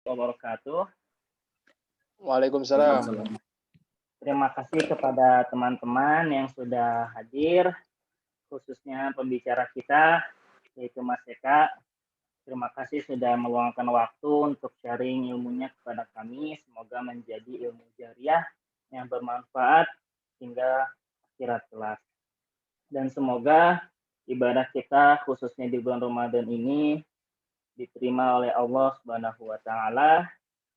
wabarakatuh. Waalaikumsalam. Terima kasih kepada teman-teman yang sudah hadir, khususnya pembicara kita, yaitu Mas Eka. Terima kasih sudah meluangkan waktu untuk sharing ilmunya kepada kami. Semoga menjadi ilmu jariah yang bermanfaat hingga akhirat kelak. Dan semoga ibadah kita khususnya di bulan Ramadan ini diterima oleh Allah Subhanahu wa taala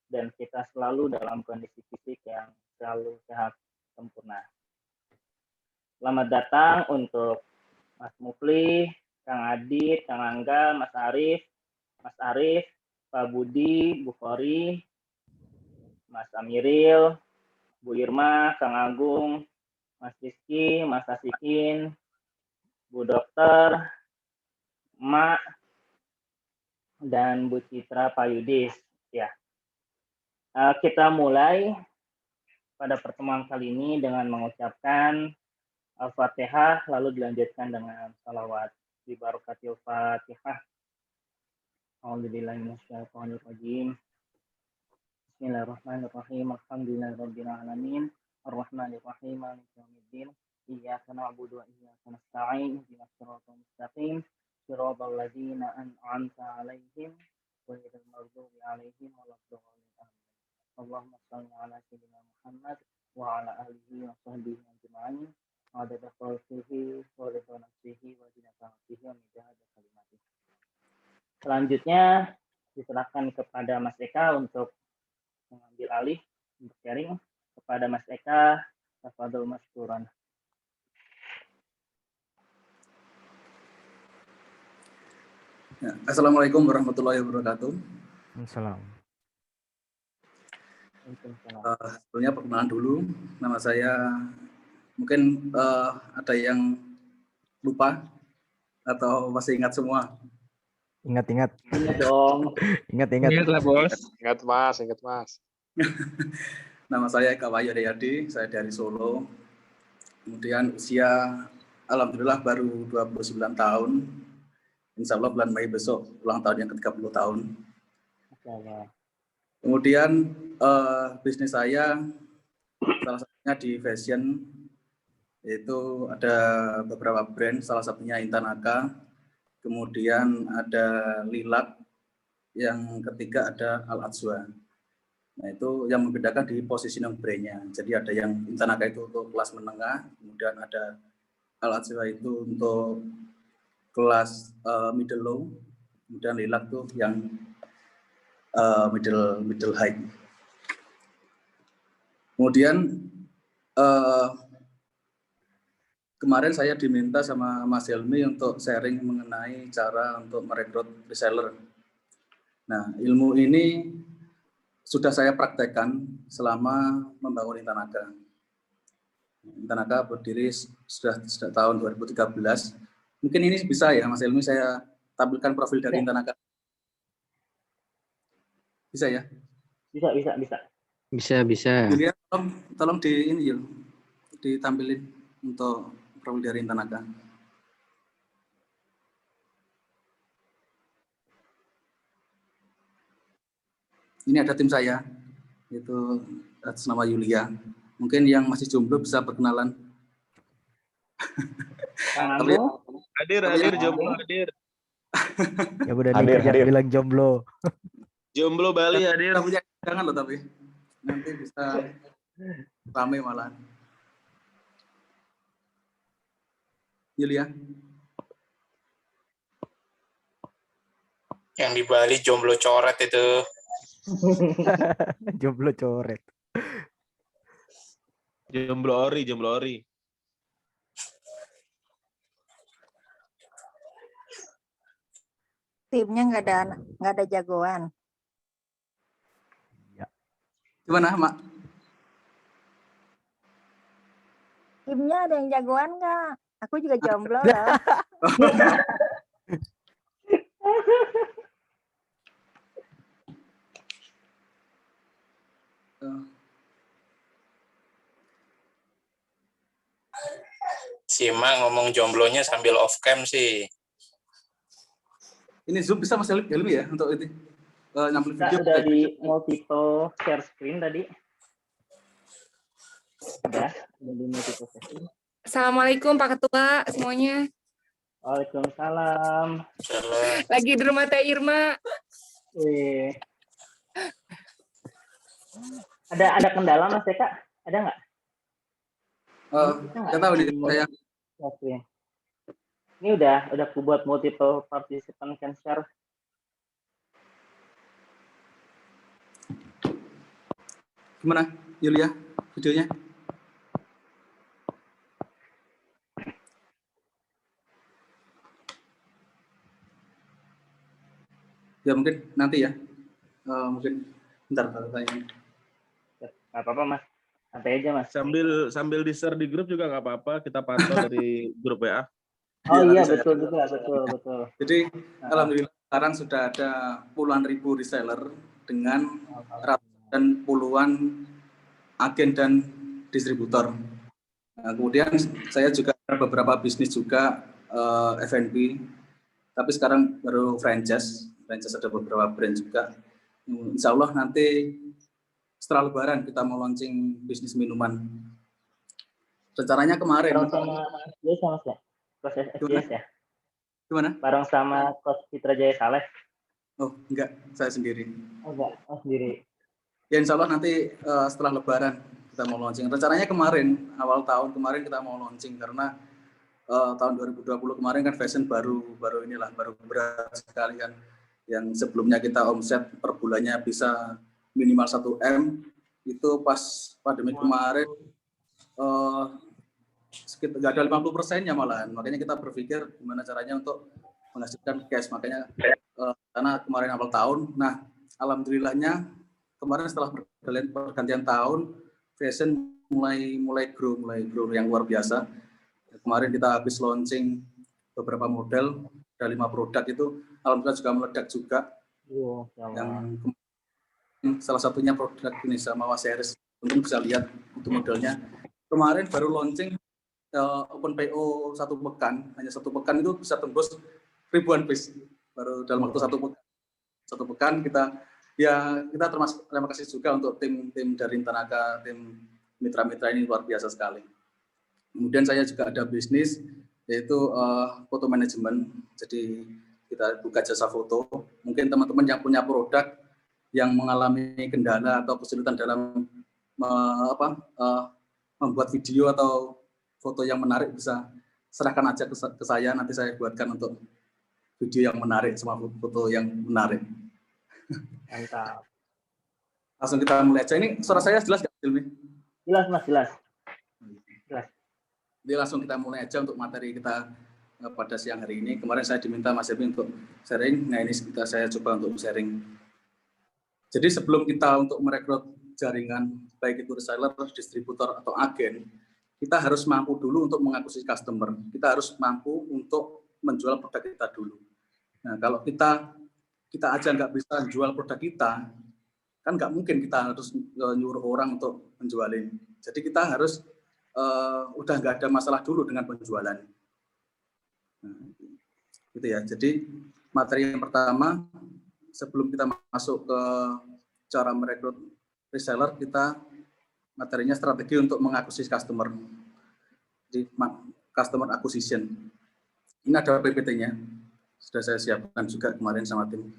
dan kita selalu dalam kondisi fisik yang selalu sehat sempurna. Selamat datang untuk Mas Mufli, Kang Adit, Kang Angga, Mas Arif, Pak Budi, Bu Khori, Mas Amiril, Bu Irma, Kang Agung, Mas Rizky, Mas Asikin, Bu Dokter, Mak, dan Bu Citra Payudis. Ya, kita mulai pada pertemuan kali ini dengan mengucapkan Al-Fatihah, lalu dilanjutkan dengan salawat bi barakatil Fatihah. A'udzubillahi minasyaitonirrajim. Bismillahirrahmanirrahim. Alhamdulillahirabbil alamin. Arrahmanirrahim. Maliki yaumiddin. Iyyaka na'budu wa iyyaka nasta'in. Ihdinas siratal mustaqim. Shiratal ladzina an'amta 'alaihim ghairil maghdubi 'alaihim waladdallin. Allahumma shalli 'ala sayyidina Muhammad wa 'ala alihi wa sahbihi ajma'in. Adada khalqihi wa ridha nafsihi wa zinata 'arshihi wa midada kalimatihi. Selanjutnya diserahkan kepada Mas Eka untuk mengambil alih untuk sharing. Kepada Mas Eka, tafadhol masykuran. Ya, Assalamualaikum warahmatullahi wabarakatuh. Assalamualaikum. Sebelumnya perkenalan dulu, nama saya mungkin ada yang lupa atau masih ingat semua? Ingat. Ingat dong. Ingat. Ingat lah bos. Ingat mas. Nama saya Eka Wahyu Haryadi, saya dari Solo. Kemudian usia alhamdulillah baru 29 tahun. Insya Allah bulan Mei besok ulang tahun yang ke-30 tahun. Kemudian bisnis saya salah satunya di fashion, yaitu ada beberapa brand, salah satunya Intanaka, kemudian ada Lilat, yang ketiga ada Al-Adzwa. Nah itu yang membedakan di positioning brandnya. Jadi ada yang Intanaka itu untuk kelas menengah, kemudian ada Al-Adzwa itu untuk kelas middle low, kemudian Lilat tuh yang middle high. Kemudian kemarin saya diminta sama Mas Helmi untuk sharing mengenai cara untuk merekrut reseller. Nah, ilmu ini sudah saya praktekkan selama membangun Intanaka. Intanaka berdiri sudah tahun 2013. Mungkin ini bisa ya, Mas Helmi, saya tampilkan profil dari Intanaka. Bisa ya? Bisa. Julia, tolong di ini yuk, ditampilin untuk profil dari Intanaka. Ini ada tim saya, yaitu atas nama Yulia. Mungkin yang masih jomblo bisa perkenalan. Hadir, jomblo hadir. Ya udah nih bilang jomblo. Jomblo Bali hadir. Punya jangan loh tapi nanti bisa ramai malah. Yulia. Yang di Bali jomblo coret itu. Jomblo coret. Jomblo ori. Timnya nggak ada jagoan. Ya. Gimana, Mak? Timnya ada yang jagoan nggak? Aku juga jomblo loh. Si Ma ngomong jomblonya sambil off cam sih. Ini Zoom bisa Mas Helmi ya untuk itu? Nyambung Kak, video udah di multiple share screen tadi. Udah di multiple screen. Assalamualaikum Pak Ketua semuanya. Waalaikumsalam. Salah. Lagi di rumah Teh Irma. Wih. Ada kendala Mas Eka? Ada nggak? Nggak tahu nih saya. Oke. Ini udah aku buat multiple participant can share. Gimana Yulia videonya? Ya mungkin nanti ya. Mungkin bentar tanya. Nggak apa-apa Mas. Santai aja Mas. Sambil di-share di grup juga nggak apa-apa. Kita pantau dari grup WA. Oh iya, nanti betul. Jadi alhamdulillah sekarang sudah ada puluhan ribu reseller dengan ratusan puluhan agen dan distributor. Nah, kemudian saya juga ada beberapa bisnis juga F&B, tapi sekarang baru franchise ada beberapa brand juga. Insya Allah nanti setelah Lebaran kita mau launching bisnis minuman. Rencananya kemarin. Bareng sama dia sama ya? Coach SDS ya? Gimana? Bareng sama Coach Fitra Jaya Saleh? Oh enggak, saya sendiri. Oh enggak, sendiri. Ya insya Allah nanti setelah Lebaran kita mau launching. Rencananya kemarin, awal tahun kemarin kita mau launching karena tahun 2020 kemarin kan fashion baru berat sekali kan. Yang sebelumnya kita omset per bulannya bisa minimal 1 M, itu pas pandemi kemarin sekitar nggak ada 50%-nya malahan. Makanya kita berpikir gimana caranya untuk menghasilkan cash. Makanya karena kemarin awal tahun, nah alhamdulillahnya kemarin setelah pergantian tahun, fashion mulai grow yang luar biasa. Kemarin kita habis launching beberapa model, ada 5 produk itu, alhamdulillah juga meledak juga. Yang salah satunya produk ini sama Series, mungkin bisa lihat itu modelnya. Kemarin baru launching open PO 1 pekan, hanya 1 pekan itu bisa tembus ribuan piece baru dalam waktu 1 pekan. Kita terima kasih juga untuk tim dari Intanaka, tim mitra-mitra ini luar biasa sekali. Kemudian saya juga ada bisnis yaitu foto manajemen. Jadi kita buka jasa foto. Mungkin teman-teman yang punya produk yang mengalami kendala atau kesulitan dalam membuat video atau foto yang menarik, bisa serahkan aja ke saya, nanti saya buatkan untuk video yang menarik sama foto yang menarik. Mantap. Langsung kita mulai aja. Ini suara saya jelas nggak, Silmi? Jelas Mas, jelas. Jadi langsung kita mulai aja untuk materi kita pada siang hari ini. Kemarin saya diminta Mas Silmi untuk sharing, nah ini saya coba untuk sharing. Jadi sebelum kita untuk merekrut jaringan, baik itu reseller, distributor, atau agen, kita harus mampu dulu untuk mengakuisisi customer. Kita harus mampu untuk menjual produk kita dulu. Nah, kalau kita aja nggak bisa jual produk kita, kan nggak mungkin kita harus nyuruh orang untuk menjualin. Jadi kita harus udah nggak ada masalah dulu dengan penjualan. Nah, gitu ya. Jadi materi yang pertama, sebelum kita masuk ke cara merekrut reseller, kita materinya strategi untuk mengakuisisi customer. Jadi customer acquisition. Ini ada PPT-nya. Sudah saya siapkan juga kemarin sama tim.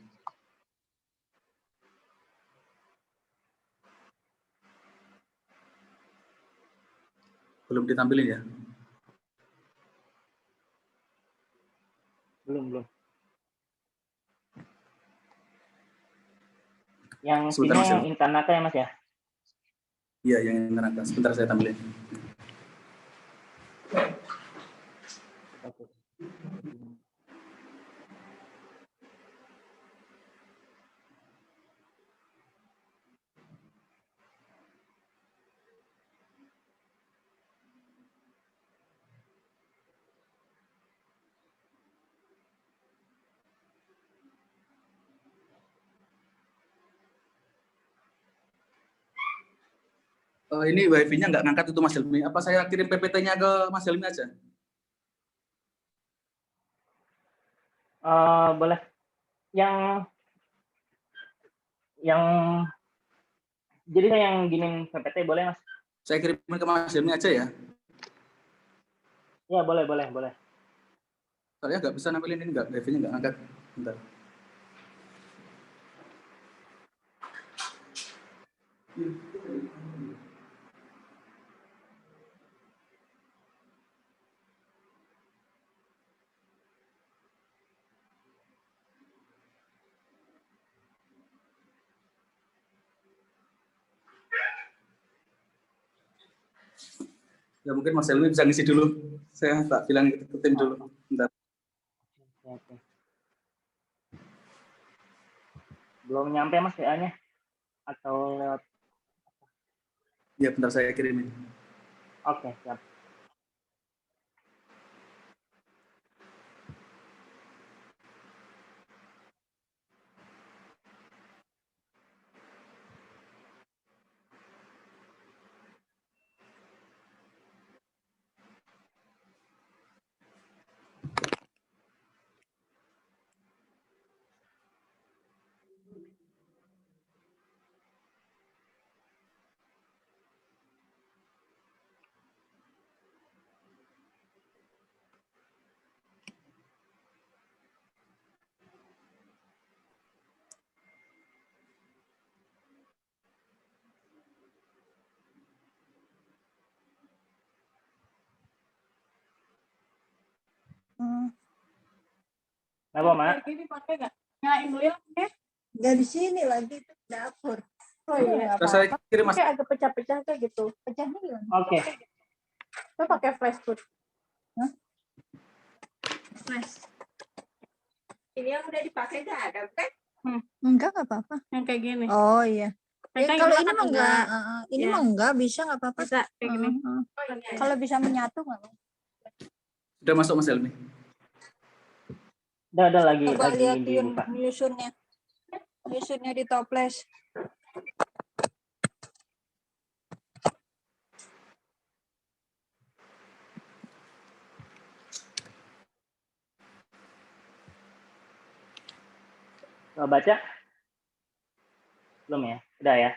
Belum ditampilin ya? Belum. Yang Sebentar, sini yang Intanaka ya Mas ya? Iya, yang Intanaka. Sebentar saya tampilin. Ini wifi-nya nggak ngangkat itu Mas Helmi. Apa saya kirim PPT-nya ke Mas Helmi aja? Boleh. Yang yang jadi saya yang giniin PPT boleh Mas? Saya kirimin ke Mas Helmi aja ya. Ya boleh. Soalnya nggak bisa nampilin ini, Devinya nggak angkat. Bentar. Ya mungkin Mas Helmi bisa ngisi dulu. Saya tak bilang ke tim dulu. Bentar. Oke. Belum nyampe Mas WA-nya atau lewat? Ya bentar saya kirimin. Oke, siap. Apa, Mak? Ini pakai nggak? Nyalain dulu ya, oke? Nggak di sini lagi, itu dapur. Oh iya, Terus saya kirim Mas. pakai agak pecah-pecah kayak gitu. Pecahnya gimana? Oke. Kita pakai flash food. Hah? Flash. Ini yang udah dipakai nggak ada, kan? Enggak apa-apa. Yang kayak gini. Oh iya. Yang kayak Kalau gini ini kan mah enggak, ini Ya. mah enggak bisa nggak apa-apa. Bisa kayak gini. Kalau bisa menyatu nggak? Sudah masuk Mas Helmi? Udah lagi Coba lihatin dibuka. nyusunnya di toples. Coba baca. Belum ya? Udah ya?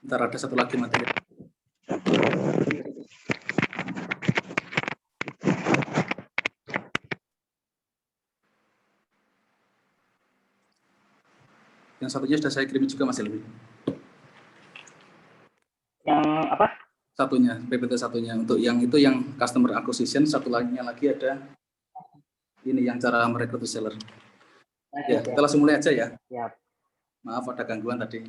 Ntar ada satu lagi materi. Yang satunya sudah saya kirim juga Mas Helmi. Yang apa? Satunya, PPT satunya. Untuk yang itu yang customer acquisition, satu laginya lagi ada ini yang cara merekrut seller. Ya, kita langsung mulai aja ya. Siap. Maaf ada gangguan tadi.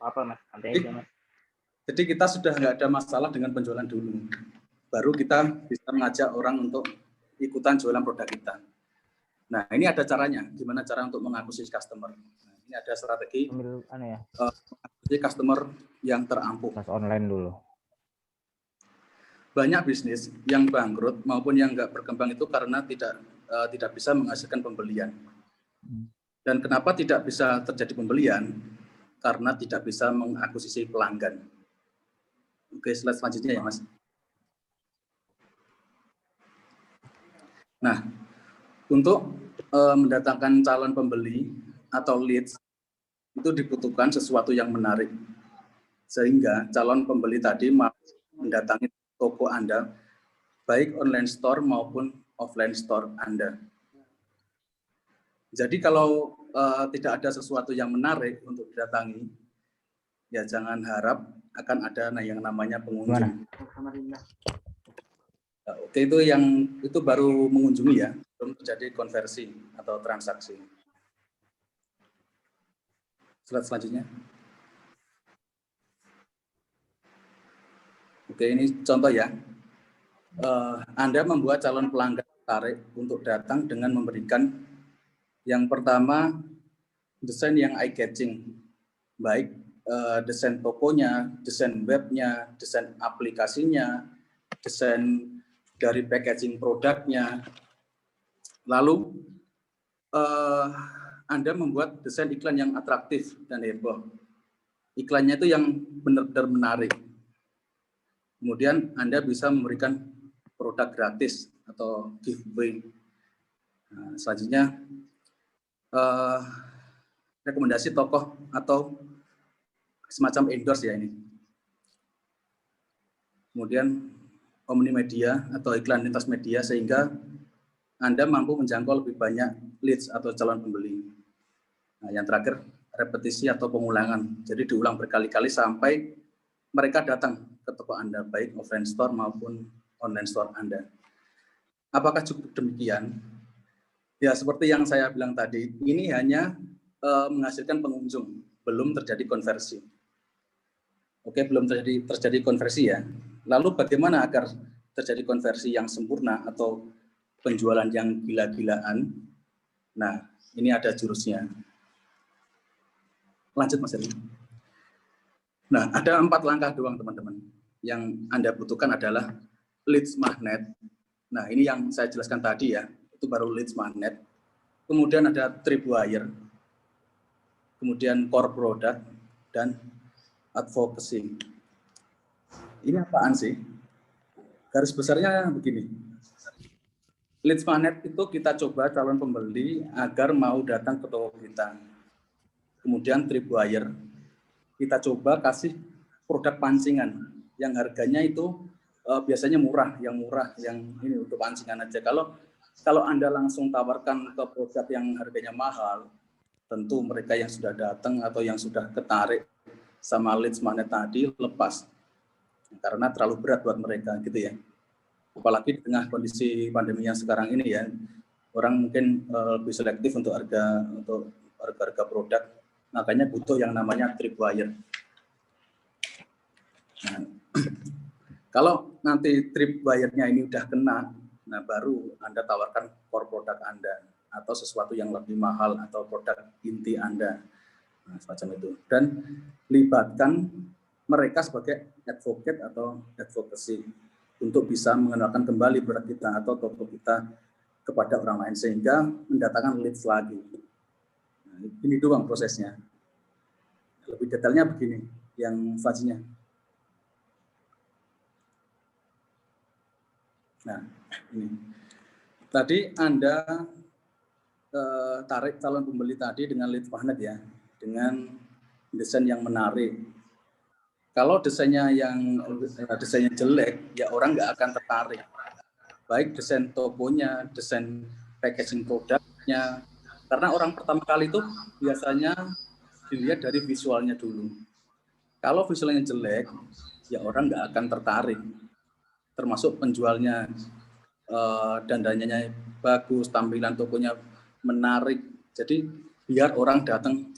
Apa Mas? Santai aja Mas. Jadi kita sudah nggak ada masalah dengan penjualan dulu. Baru kita bisa mengajak orang untuk ikutan jualan produk kita. Nah, ini ada caranya. Gimana cara untuk mengakuisisi customer. Nah, ini ada strategi mengakuisisi customer yang terampuh. Pas online dulu. Banyak bisnis yang bangkrut maupun yang nggak berkembang itu karena tidak bisa menghasilkan pembelian. Dan kenapa tidak bisa terjadi pembelian? Karena tidak bisa mengakuisisi pelanggan. Oke, slide selanjutnya ya, Mas. Nah, untuk mendatangkan calon pembeli atau leads itu dibutuhkan sesuatu yang menarik. Sehingga calon pembeli tadi mau mendatangi toko Anda, baik online store maupun offline store Anda. Jadi kalau tidak ada sesuatu yang menarik untuk didatangi, ya jangan harap akan ada yang namanya pengunjung. Nah, oke, itu baru mengunjungi ya, belum terjadi konversi atau transaksi. Slide selanjutnya. Oke, ini contoh ya. Anda membuat calon pelanggan tertarik untuk datang dengan memberikan yang pertama desain yang eye-catching, baik desain tokonya, desain webnya, desain aplikasinya, desain dari packaging produknya. Lalu Anda membuat desain iklan yang atraktif dan heboh. Iklannya itu yang benar-benar menarik. Kemudian Anda bisa memberikan produk gratis atau giveaway. Nah, selanjutnya rekomendasi tokoh atau semacam endorse ya ini. Kemudian omnimedia atau iklan lintas media sehingga Anda mampu menjangkau lebih banyak leads atau calon pembeli. Nah, yang terakhir repetisi atau pengulangan. Jadi diulang berkali-kali sampai mereka datang ke toko Anda, baik offline store maupun online store Anda. Apakah cukup demikian? Ya, seperti yang saya bilang tadi, ini hanya menghasilkan pengunjung, belum terjadi konversi. Oke, belum terjadi konversi ya. Lalu bagaimana agar terjadi konversi yang sempurna atau penjualan yang gila-gilaan? Nah, ini ada jurusnya. Lanjut Mas Heri. Nah, ada 4 langkah doang teman-teman. Yang Anda butuhkan adalah leads magnet. Nah, ini yang saya jelaskan tadi ya, itu baru leads magnet. Kemudian ada tripwire, kemudian core product, dan advocacy. Ini apaan sih? Garis besarnya begini. Leads magnet itu kita coba calon pembeli agar mau datang ke toko kita. Kemudian tripwire, kita coba kasih produk pancingan yang harganya itu biasanya murah, yang ini untuk pancingan aja. Kalau Anda langsung tawarkan ke produk yang harganya mahal, tentu mereka yang sudah datang atau yang sudah ketarik sama leads magnet tadi lepas. Karena terlalu berat buat mereka gitu ya. Apalagi di tengah kondisi pandemi yang sekarang ini ya, orang mungkin lebih selektif untuk harga produk, makanya butuh yang namanya tripwire. Nah, kalau nanti tripwire-nya ini udah kena, nah baru Anda tawarkan core produk Anda atau sesuatu yang lebih mahal atau produk inti Anda. Nah, semacam itu. Dan libatkan mereka sebagai advocate atau advocacy untuk bisa mengenalkan kembali produk kita atau toko kita kepada orang lain sehingga mendatangkan leads lagi. Nah, ini doang prosesnya. Lebih detailnya begini, yang selanjutnya. Nah, ini. Tadi Anda tarik calon pembeli tadi dengan lead magnet ya, dengan desain yang menarik. Kalau desainnya jelek, ya orang nggak akan tertarik. Baik desain tokonya, desain packaging produknya, karena orang pertama kali itu biasanya dilihat dari visualnya dulu. Kalau visualnya jelek, ya orang nggak akan tertarik. Termasuk penjualnya, dandannya bagus, tampilan tokonya menarik. Jadi biar orang datang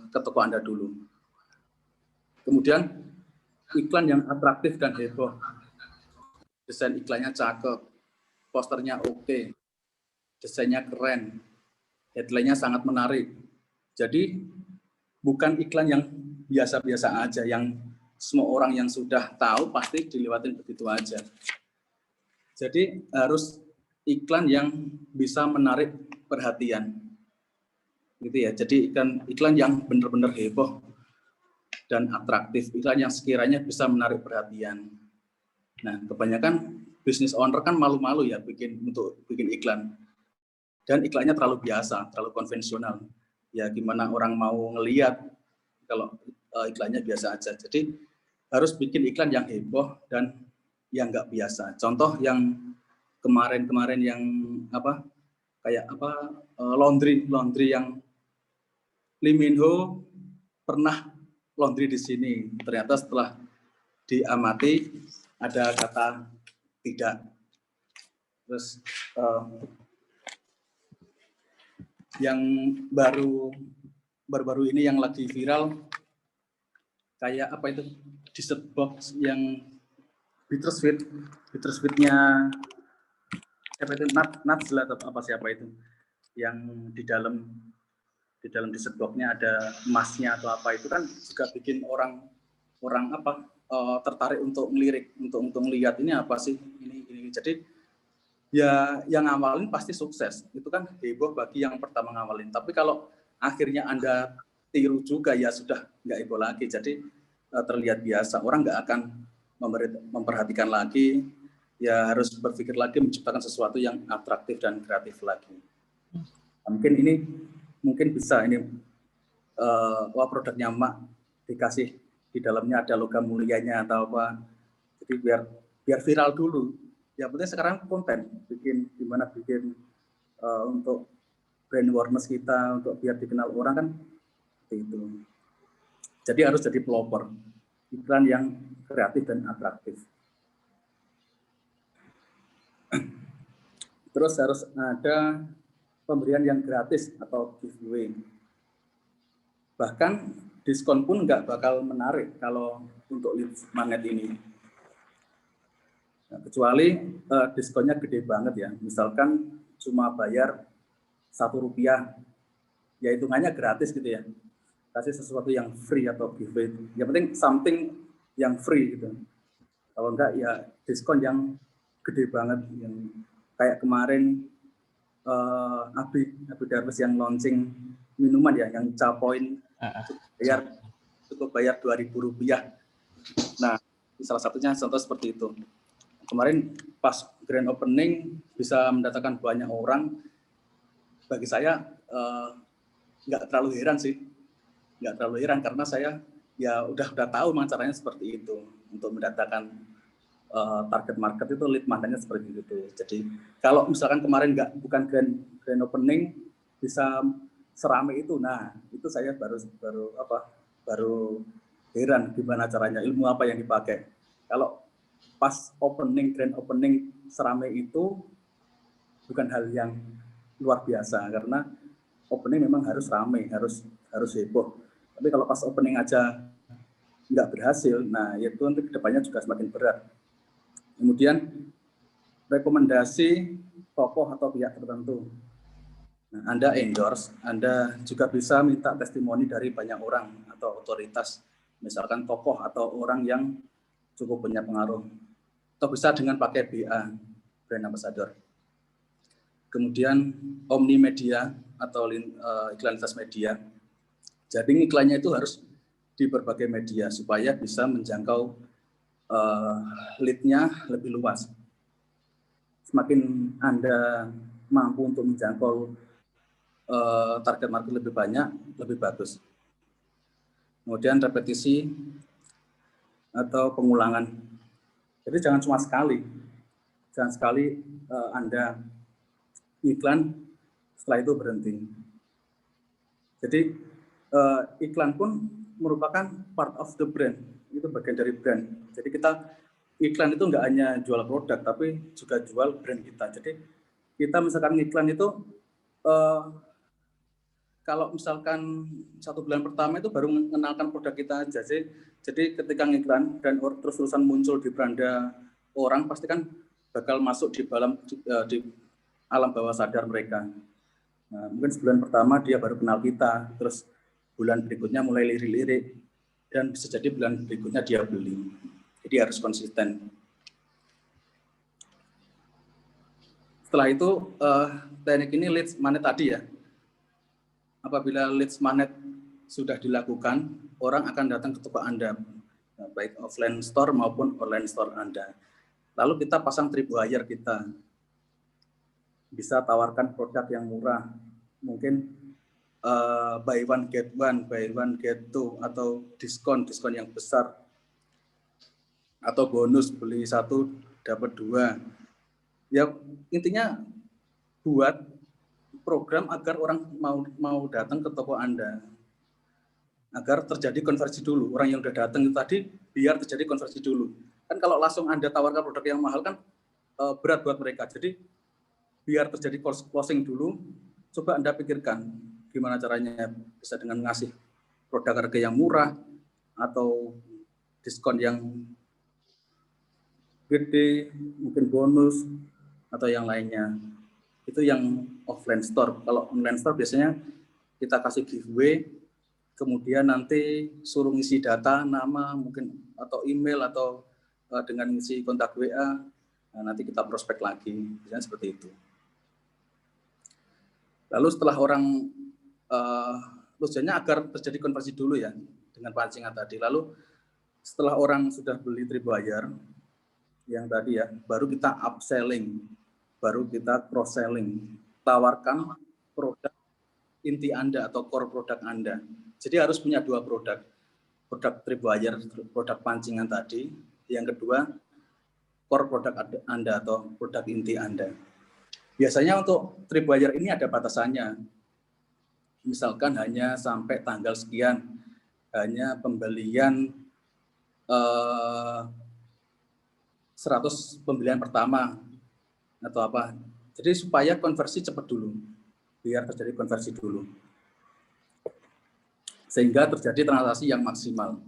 ke toko Anda dulu. Kemudian iklan yang atraktif dan heboh. Desain iklannya cakep, posternya oke, desainnya keren, headline-nya sangat menarik. Jadi bukan iklan yang biasa-biasa aja, yang semua orang yang sudah tahu pasti dilewatin begitu aja. Jadi harus iklan yang bisa menarik perhatian. Gitu ya. Jadi iklan yang benar-benar heboh dan atraktif, iklan yang sekiranya bisa menarik perhatian. Nah, kebanyakan business owner kan malu-malu ya bikin iklan. Dan iklannya terlalu biasa, terlalu konvensional. Ya gimana orang mau ngelihat kalau iklannya biasa aja. Jadi harus bikin iklan yang heboh dan yang nggak biasa. Contoh yang kemarin yang laundry yang Lee Min Ho pernah laundry di sini. Ternyata setelah diamati ada kata tidak. Terus yang baru-baru ini yang lagi viral kayak apa itu dessert box yang bittersweetnya siapa itu Natsla atau apa siapa itu yang di dalam dessert box-nya ada emasnya atau apa itu kan juga bikin orang tertarik untuk melirik, untuk melihat ini apa sih ini. Jadi ya yang ngawalin pasti sukses. Itu kan heboh bagi yang pertama ngawalin. Tapi kalau akhirnya Anda tiru juga ya sudah nggak heboh lagi. Jadi terlihat biasa. Orang nggak akan memperhatikan lagi. Ya harus berpikir lagi menciptakan sesuatu yang atraktif dan kreatif lagi. Mungkin ini mungkin bisa ini wah produknya Mak dikasih di dalamnya ada logam mulianya atau apa. Jadi biar viral dulu. Yang penting sekarang konten, gimana bikin untuk brand awareness kita, untuk biar dikenal orang kan itu. Jadi harus jadi pelopor iklan yang kreatif dan atraktif. Terus harus ada pemberian yang gratis atau giveaway. Bahkan diskon pun nggak bakal menarik kalau untuk lead magnet ini. Nah, kecuali diskonnya gede banget ya. Misalkan cuma bayar Rp1, ya hitungannya gratis gitu ya. Kasih sesuatu yang free atau giveaway. Yang penting something yang free gitu. Kalau enggak ya diskon yang gede banget, yang kayak kemarin Abi Darwis yang launching minuman ya, yang Capoin cukup bayar Rp2.000. Nah, salah satunya contoh seperti itu. Kemarin pas grand opening bisa mendatangkan banyak orang. Bagi saya nggak terlalu heran sih, nggak terlalu heran karena saya ya udah tahu memang caranya seperti itu untuk mendatangkan target market itu, lead magnetnya seperti itu. Jadi kalau misalkan kemarin bukan grand opening bisa seramai itu, nah itu saya baru heran gimana caranya, ilmu apa yang dipakai. Kalau pas grand opening seramai itu bukan hal yang luar biasa karena opening memang harus ramai, harus heboh. Tapi kalau pas opening aja nggak berhasil, nah itu nanti kedepannya juga semakin berat. Kemudian rekomendasi tokoh atau pihak tertentu. Nah, Anda endorse, Anda juga bisa minta testimoni dari banyak orang atau otoritas, misalkan tokoh atau orang yang cukup punya pengaruh. Atau bisa dengan pakai BA, brand ambassador. Kemudian omnimedia atau iklan lintas media. Jadi iklannya itu harus di berbagai media supaya bisa menjangkau lead-nya lebih luas. Semakin Anda mampu untuk menjangkau target market lebih banyak, lebih bagus. Kemudian repetisi atau pengulangan. Jadi jangan cuma sekali. Jangan sekali Anda iklan, setelah itu berhenti. Jadi iklan pun merupakan part of the brand. Itu bagian dari brand. Jadi kita iklan itu nggak hanya jual produk, tapi juga jual brand kita. Jadi kita misalkan iklan itu kalau misalkan 1 bulan pertama itu baru mengenalkan produk kita aja. Jadi ketika ngiklan dan terus-terusan muncul di beranda orang, pasti kan bakal masuk di alam bawah sadar mereka. Nah, mungkin sebulan pertama dia baru kenal kita, terus bulan berikutnya mulai lirik-lirik, dan bisa jadi bulan berikutnya dia beli. Jadi harus konsisten. Setelah itu teknik ini leads magnet tadi ya. Apabila leads magnet sudah dilakukan, orang akan datang ke toko Anda, baik offline store maupun online store Anda. Lalu kita pasang tripwire kita. Bisa tawarkan produk yang murah, mungkin buy one get one, buy one get two, atau diskon yang besar, atau bonus beli 1 dapat 2. Ya intinya buat program agar orang mau datang ke toko Anda, agar terjadi konversi dulu. Orang yang udah datang itu tadi biar terjadi konversi dulu. Kan kalau langsung Anda tawarkan produk yang mahal kan berat buat mereka. Jadi biar terjadi closing dulu, coba Anda pikirkan gimana caranya bisa dengan ngasih produk harga yang murah atau diskon yang gede, mungkin bonus atau yang lainnya. Itu yang offline store. Kalau online store biasanya kita kasih giveaway, kemudian nanti suruh ngisi data, nama mungkin atau email atau dengan ngisi kontak WA, nah, nanti kita prospek lagi, biasanya seperti itu. Lalu setelah orang tujuannya agar terjadi konversi dulu ya dengan pancingan tadi. Lalu setelah orang sudah beli tripwire yang tadi ya, baru kita upselling, baru kita cross selling, tawarkan produk inti Anda atau core produk Anda. Jadi harus punya 2 produk. Produk tripwire, produk pancingan tadi. Yang kedua, core produk Anda atau produk inti Anda. Biasanya untuk tripwire ini ada batasannya. Misalkan hanya sampai tanggal sekian, hanya pembelian 100 pembelian pertama atau apa. Jadi supaya konversi cepat dulu, biar terjadi konversi dulu. Sehingga terjadi transaksi yang maksimal.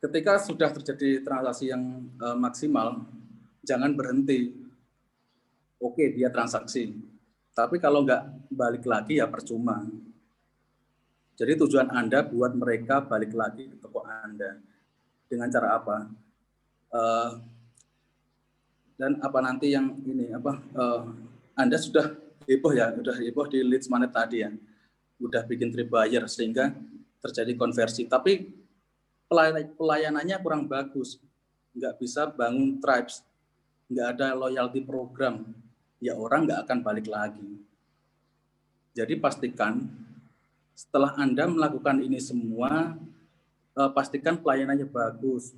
Ketika sudah terjadi transaksi yang maksimal, jangan berhenti. Oke, dia transaksi. Tapi kalau nggak balik lagi ya percuma. Jadi tujuan Anda buat mereka balik lagi ke toko Anda. Dengan cara apa? Dan apa nanti yang ini Anda sudah heboh ya, sudah heboh di leads magnet tadi ya, udah bikin tripwire sehingga terjadi konversi, tapi pelayanannya kurang bagus, nggak bisa bangun tribes, nggak ada loyalty program, ya orang nggak akan balik lagi. Jadi pastikan setelah Anda melakukan ini semua, pastikan pelayanannya bagus,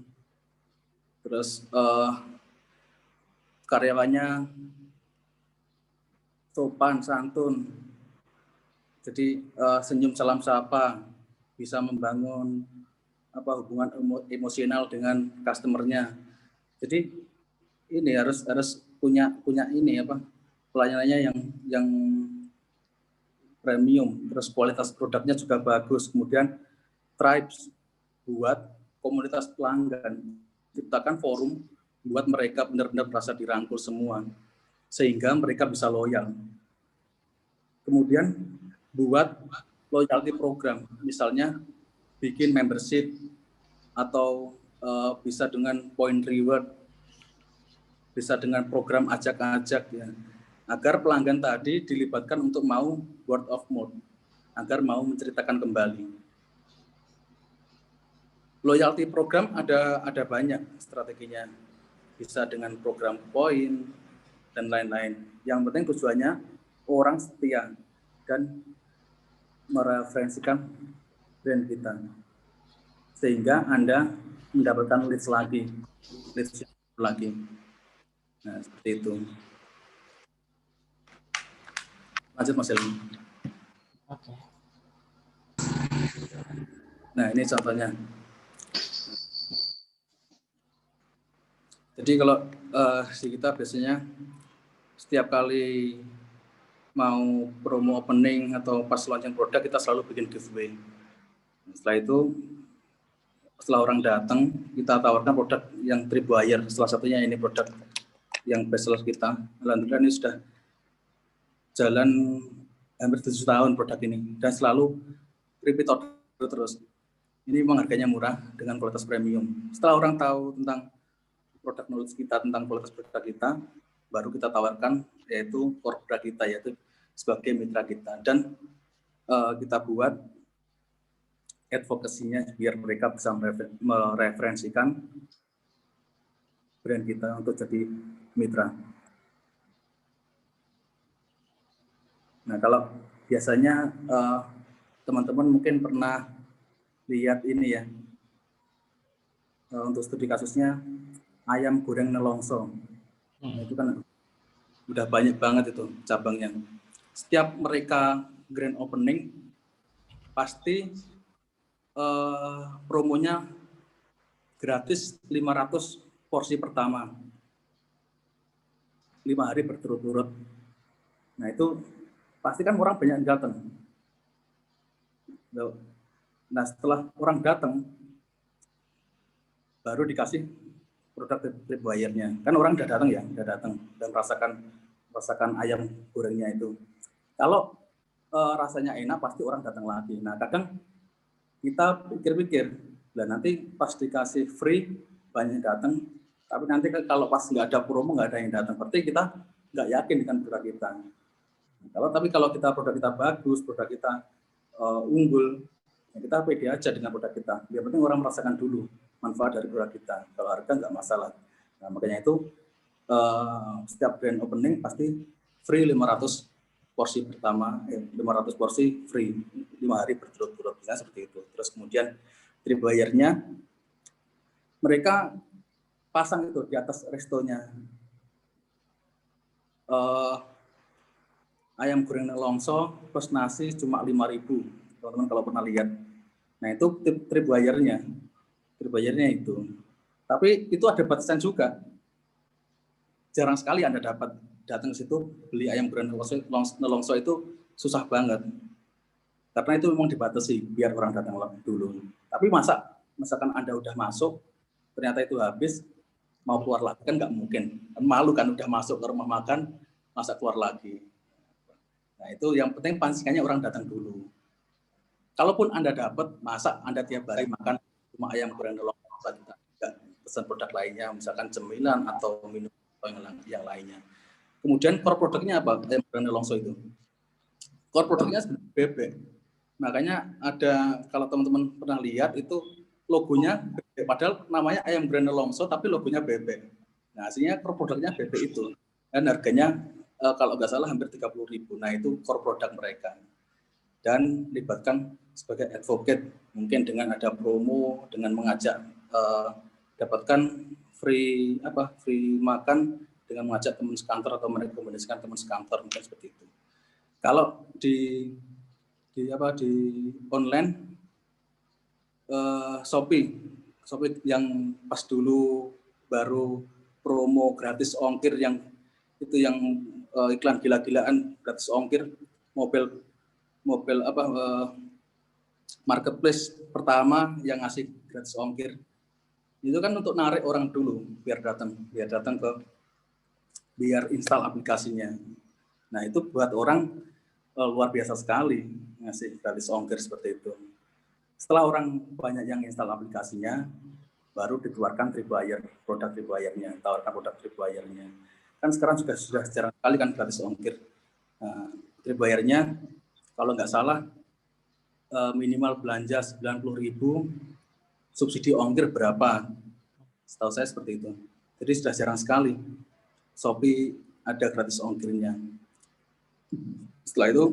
terus karyawannya sopan santun, jadi senyum salam sapa, bisa membangun hubungan emosional dengan customernya. Jadi ini harus punya ini pelayanannya yang premium, terus kualitas produknya juga bagus. Kemudian tribes, buat komunitas pelanggan, ciptakan forum buat mereka benar-benar merasa dirangkul semua, sehingga mereka bisa loyal. Kemudian buat loyalty program, misalnya bikin membership atau bisa dengan point reward, bisa dengan program ajak-ajak ya, agar pelanggan tadi dilibatkan untuk mau word of mouth, agar mau menceritakan kembali. Loyalty program ada banyak strateginya, bisa dengan program poin dan lain-lain. Yang penting tujuannya orang setia dan mereferensikan brand kita, sehingga Anda mendapatkan leads lagi. Nah, seperti itu. Lanjut Mas Elmi. Oke. Nah, ini contohnya. Jadi kalau di kita biasanya setiap kali mau promo opening atau pas launching produk, kita selalu bikin giveaway. Setelah itu, setelah orang datang, kita tawarkan produk yang tripwire. Salah satunya ini produk yang best seller kita. Alhamdulillah ini sudah jalan hampir 7 tahun produk ini, dan selalu repeat order terus. Ini memang harganya murah dengan kualitas premium. Setelah orang tahu tentang produk knowledge kita, tentang kualitas produk kita, baru kita tawarkan yaitu core produk kita, yaitu sebagai mitra kita, dan kita buat advokasinya biar mereka bisa mereferensikan brand kita untuk jadi mitra. Nah, kalau biasanya teman-teman mungkin pernah lihat ini ya, untuk studi kasusnya ayam goreng nelongso. Nah, itu kan udah banyak banget itu cabangnya. Setiap mereka grand opening pasti promonya gratis 500 porsi pertama, 5 hari berturut-turut. Nah, itu pasti kan orang banyak datang. Nah, setelah orang datang baru dikasih produk tripwire-nya. Kan orang udah datang dan merasakan ayam gorengnya itu. Kalau rasanya enak, pasti orang datang lagi. Nah, kadang kita pikir-pikir, nanti pas dikasih free banyak datang, tapi nanti kalau pas nggak ada promo nggak ada yang datang. Berarti kita nggak yakin dengan produk kita. Tapi kalau produk kita bagus, produk kita unggul, ya kita pede aja dengan produk kita. Yang penting orang merasakan dulu manfaat dari produk kita. Kalau harga nggak masalah. Nah, makanya itu setiap grand opening pasti free 500 porsi pertama, 500 porsi free 5 hari berturut-turut, misalnya seperti itu. Terus kemudian tripwire-nya mereka pasang itu di atas restonya. Ayam goreng nelongso plus nasi cuma 5.000, teman-teman kalau pernah lihat. Nah itu tripwire-nya itu. Tapi itu ada batasan juga. Jarang sekali Anda dapat datang ke situ beli ayam goreng nelongso itu susah banget. Karena itu memang dibatasi biar orang datang dulu. Tapi misalkan Anda udah masuk, ternyata itu habis, mau keluar lagi kan nggak mungkin. Malu kan udah masuk ke rumah makan, masa keluar lagi. Nah itu yang penting pancingannya orang datang dulu. Kalaupun Anda dapat, masa Anda tiap hari makan cuma ayam goreng nelongso, tidak pesan produk lainnya, misalkan cemilan atau minum atau yang lainnya. Kemudian core produknya apa? Ayam goreng nelongso itu. Core produknya sebenarnya bebek. Makanya ada, kalau teman-teman pernah lihat itu logonya bebek, padahal namanya ayam goreng nelongso tapi logonya bebek. Nah, aslinya core produknya bebek itu. Dan harganya kalau nggak salah hampir 30.000. Nah, itu core produk mereka. Dan libatkan sebagai advocate, mungkin dengan ada promo, dengan mengajak dapatkan free makan dengan mengajak teman sekantor atau merekomendasikan teman sekantor, mungkin seperti itu. Kalau di online Shopee yang pas dulu baru promo gratis ongkir yang iklan gila-gilaan gratis ongkir mobil marketplace pertama yang ngasih gratis ongkir itu kan untuk narik orang dulu biar datang biar install aplikasinya. Nah itu buat orang luar biasa sekali ngasih gratis ongkir seperti itu. Setelah orang banyak yang install aplikasinya, baru dikeluarkan produk tripwire-nya, tawarkan produk tripwire-nya. Kan sekarang sudah jarang sekali kan gratis ongkir. Nah, tripwire-nya kalau nggak salah minimal belanja 90.000, subsidi ongkir berapa? Setahu saya seperti itu. Jadi sudah jarang sekali Shopee ada gratis ongkirnya. Setelah itu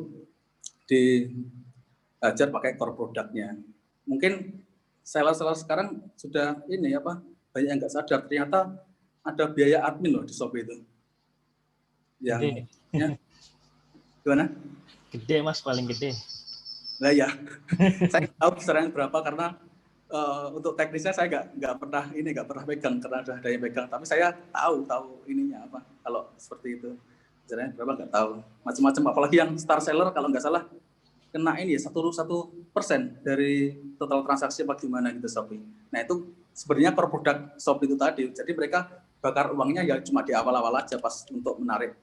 diajar pakai core produknya. Mungkin seller sekarang sudah banyak yang nggak sadar ternyata ada biaya admin loh di Shopee itu. Yang gimana? Gede Mas, paling gede. Nah ya, saya tahu kisarannya berapa karena untuk teknisnya saya nggak pernah pegang karena ada yang pegang. Tapi saya tahu ininya apa. Kalau seperti itu, kisarannya berapa nggak tahu. Macam-macam. Apalagi yang star seller kalau nggak salah kena ini ya 1% dari total transaksi apa gimana gitu Shopee. Nah itu sebenarnya core produk Shopee itu tadi. Jadi mereka bakar uangnya ya cuma di awal-awal aja pas untuk menarik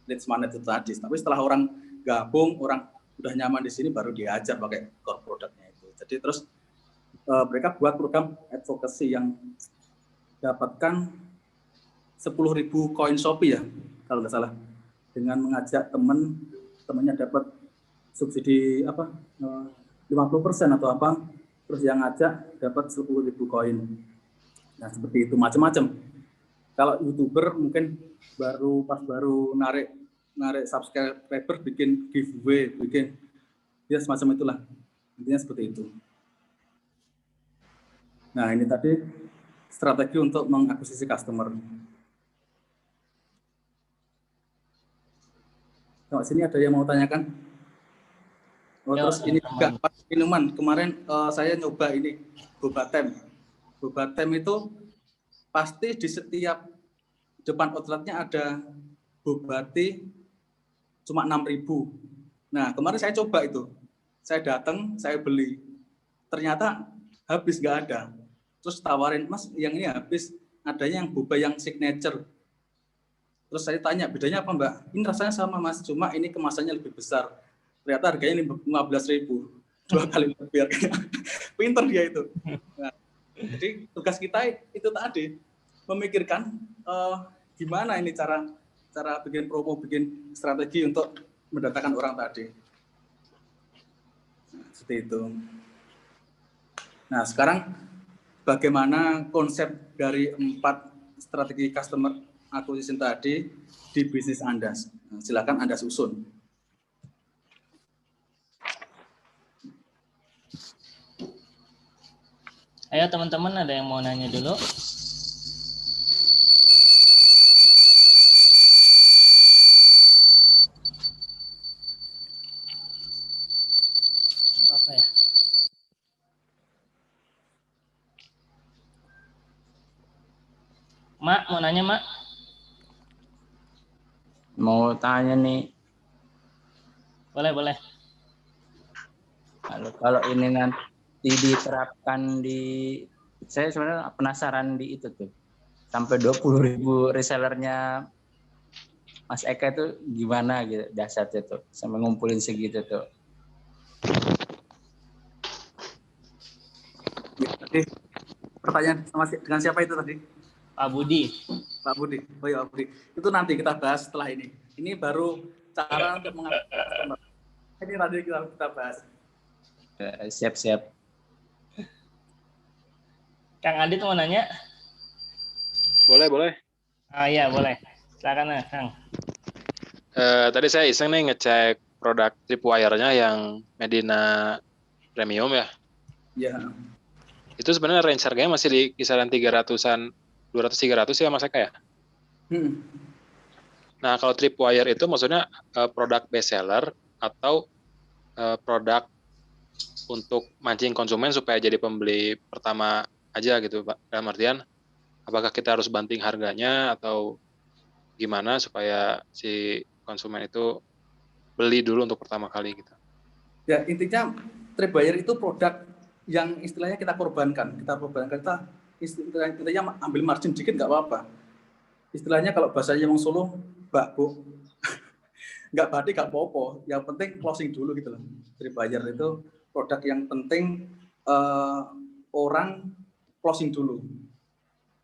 lead magnet itu tadi. Tapi setelah orang gabung, orang udah nyaman di sini baru diajar pakai core produknya itu. Jadi terus mereka buat program advocacy yang dapatkan 10.000 koin Shopee ya kalau nggak salah, dengan mengajak temannya dapat subsidi 50% atau apa, terus yang ngajak dapat 10.000 koin. Nah seperti itu macam-macam. Kalau YouTuber mungkin baru narik subscriber bikin giveaway, bikin ya semacam itulah, intinya seperti itu. Nah ini tadi strategi untuk mengakuisisi customer. Nah, sini ada yang mau tanyakan? Terus ini juga minuman. Kemarin saya nyoba ini Bobatem. Bobatem itu pasti di setiap depan outletnya ada Bobati cuma 6.000. Nah kemarin saya coba itu. Saya datang, saya beli. Ternyata habis, nggak ada. Terus tawarin, Mas yang ini habis, adanya yang boba yang signature. Terus saya tanya, bedanya apa Mbak? Ini rasanya sama Mas, cuma ini kemasannya lebih besar. Ternyata harganya 15.000, 2 kali lebih. Pinter dia itu. Nah, jadi tugas kita itu tadi, memikirkan gimana ini cara bikin promo, bikin strategi untuk mendatangkan orang tadi. Nah, seperti itu. Nah, sekarang bagaimana konsep dari 4 strategi customer acquisition tadi di bisnis Anda? Nah, silakan Anda susun. Ayo teman-teman, ada yang mau nanya dulu? Apa ya? Mak, mau nanya, Mak? Mau tanya nih, Boleh. kalau ini nanti diterapkan saya sebenarnya penasaran di itu tuh, sampai 20.000 resellernya Mas Eka itu gimana gitu dasarnya tuh, sampai ngumpulin segitu tuh. Ya, tadi pertanyaan dengan siapa itu tadi? Pak Budi. Pak Budi. Oh ya Pak Budi. Itu nanti kita bahas setelah ini. Ini baru cara untuk mengatasi customer. Ini nanti kita bahas. Siap-siap. Kang Adit mau nanya? Boleh. Ah iya, boleh. Silakan, Kang. Tadi saya iseng nih ngecek produk tripwire-nya yang Medina Premium ya. Iya. Itu sebenarnya range harganya masih di kisaran 300-an, 200-300 ya Mas Eka ya? Nah, kalau tripwire itu maksudnya produk best seller atau produk untuk mancing konsumen supaya jadi pembeli pertama aja gitu Pak? Dalam artian, apakah kita harus banting harganya atau gimana supaya si konsumen itu beli dulu untuk pertama kali gitu? Ya, intinya tripwire itu produk yang istilahnya kita korbankan. Kita istilahnya ambil margin dikit nggak apa-apa. Istilahnya kalau bahasanya Wong Solo, Mbak Bu, nggak badi nggak popo. Yang penting closing dulu gitu loh. Tripwire itu produk yang penting orang closing dulu.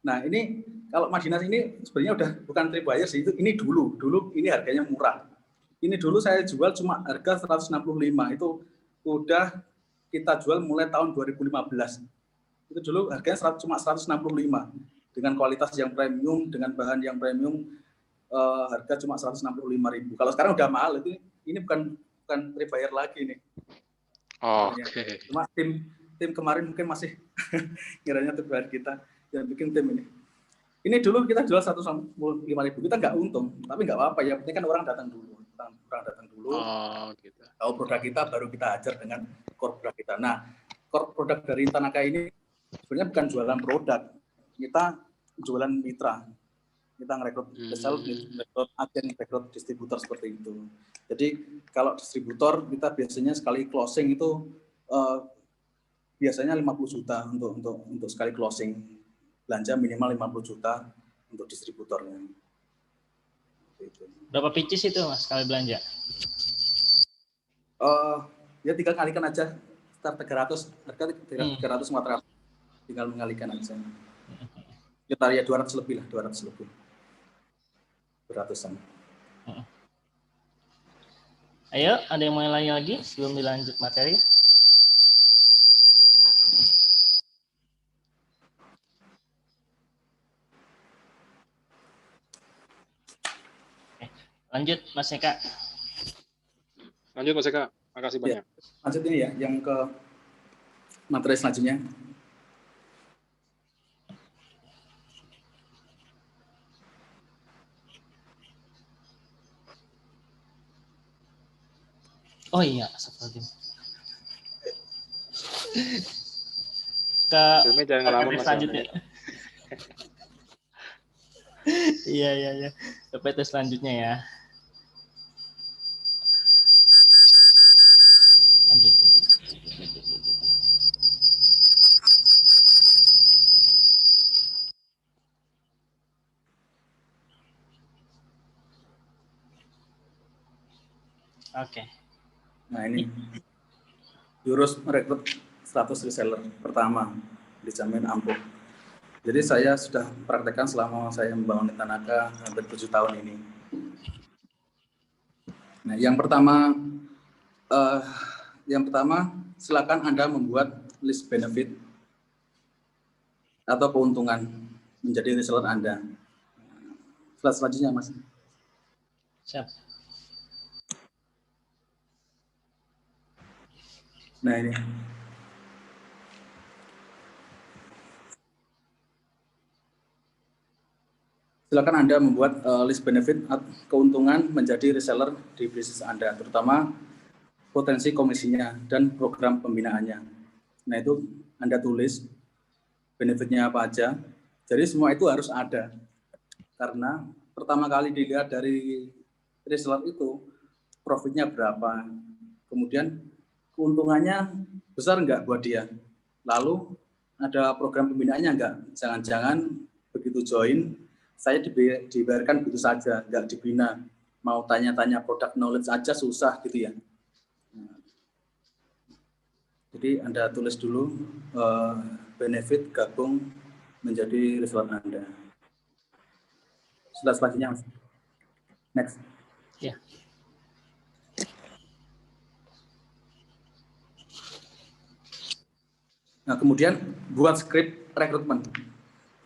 Nah ini kalau Madinas ini sebenarnya udah bukan tripwire sih, ini dulu ini harganya murah. Ini dulu saya jual cuma harga 165, itu udah kita jual mulai tahun 2015. Itu dulu harganya cuma 165 dengan kualitas yang premium, dengan bahan yang premium, harga cuma 165.000. Kalau sekarang udah mahal, ini bukan tripwire lagi nih. Oke. Cuma tim kemarin mungkin masih kiranya tripwire kita yang bikin tim ini. Ini dulu kita jual 165.000, kita nggak untung, tapi nggak apa-apa ya. Penting kan orang datang dulu. Oh, gitu. Tahu produk kita, baru kita ajar dengan core produk kita. Nah, core produk dari Tanaka ini sebenarnya bukan jualan produk, kita jualan mitra. Kita ngerekrut sales, ngerekrut agen, ngerekrut distributor seperti itu. Jadi kalau distributor kita biasanya sekali closing itu biasanya 50 juta untuk sekali closing. Belanja minimal 50 juta untuk distributornya. Berapa pitches itu Mas sekali belanja? Ya tinggal kalikan aja, start 300, harga 300, 400, tinggal mengalikan aja. Sekitar ya 200 lebih lah, 200 lebih. 200-an. Ayo, ada yang mau nanya lagi sebelum dilanjut materi? Lanjut Mas Eka. Lanjut Mas Eka, makasih banyak. Lanjut ini ya, yang ke materi selanjutnya. Oh iya, astagfirullahaladzim. Ke jangan ngelamun Mas. Selanjutnya. Iya. Ke PT selanjutnya ya. Lanjut. Oke. Nah ini jurus merekrut 100 reseller pertama dijamin ampuh. Jadi saya sudah praktekkan selama saya membangun Tanaka hampir 7 tahun ini. Nah yang pertama silakan Anda membuat list benefit atau keuntungan menjadi reseller Anda. Slide selanjutnya Mas. Siap. Nah ini. silakan Anda membuat list benefit keuntungan menjadi reseller di bisnis Anda, terutama potensi komisinya dan program pembinaannya. Nah, itu Anda tulis benefitnya apa aja. Jadi semua itu harus ada. Karena pertama kali dilihat dari reseller itu profitnya berapa, kemudian keuntungannya besar enggak buat dia. Lalu ada program pembinaannya enggak? Jangan-jangan begitu join, saya dibayarkan begitu saja, enggak dibina. Mau tanya-tanya product knowledge aja susah gitu ya. Jadi Anda tulis dulu benefit gabung menjadi reseller Anda. Sudah selanjutnya, Mas. Next. Ya. Nah, kemudian buat script rekrutmen.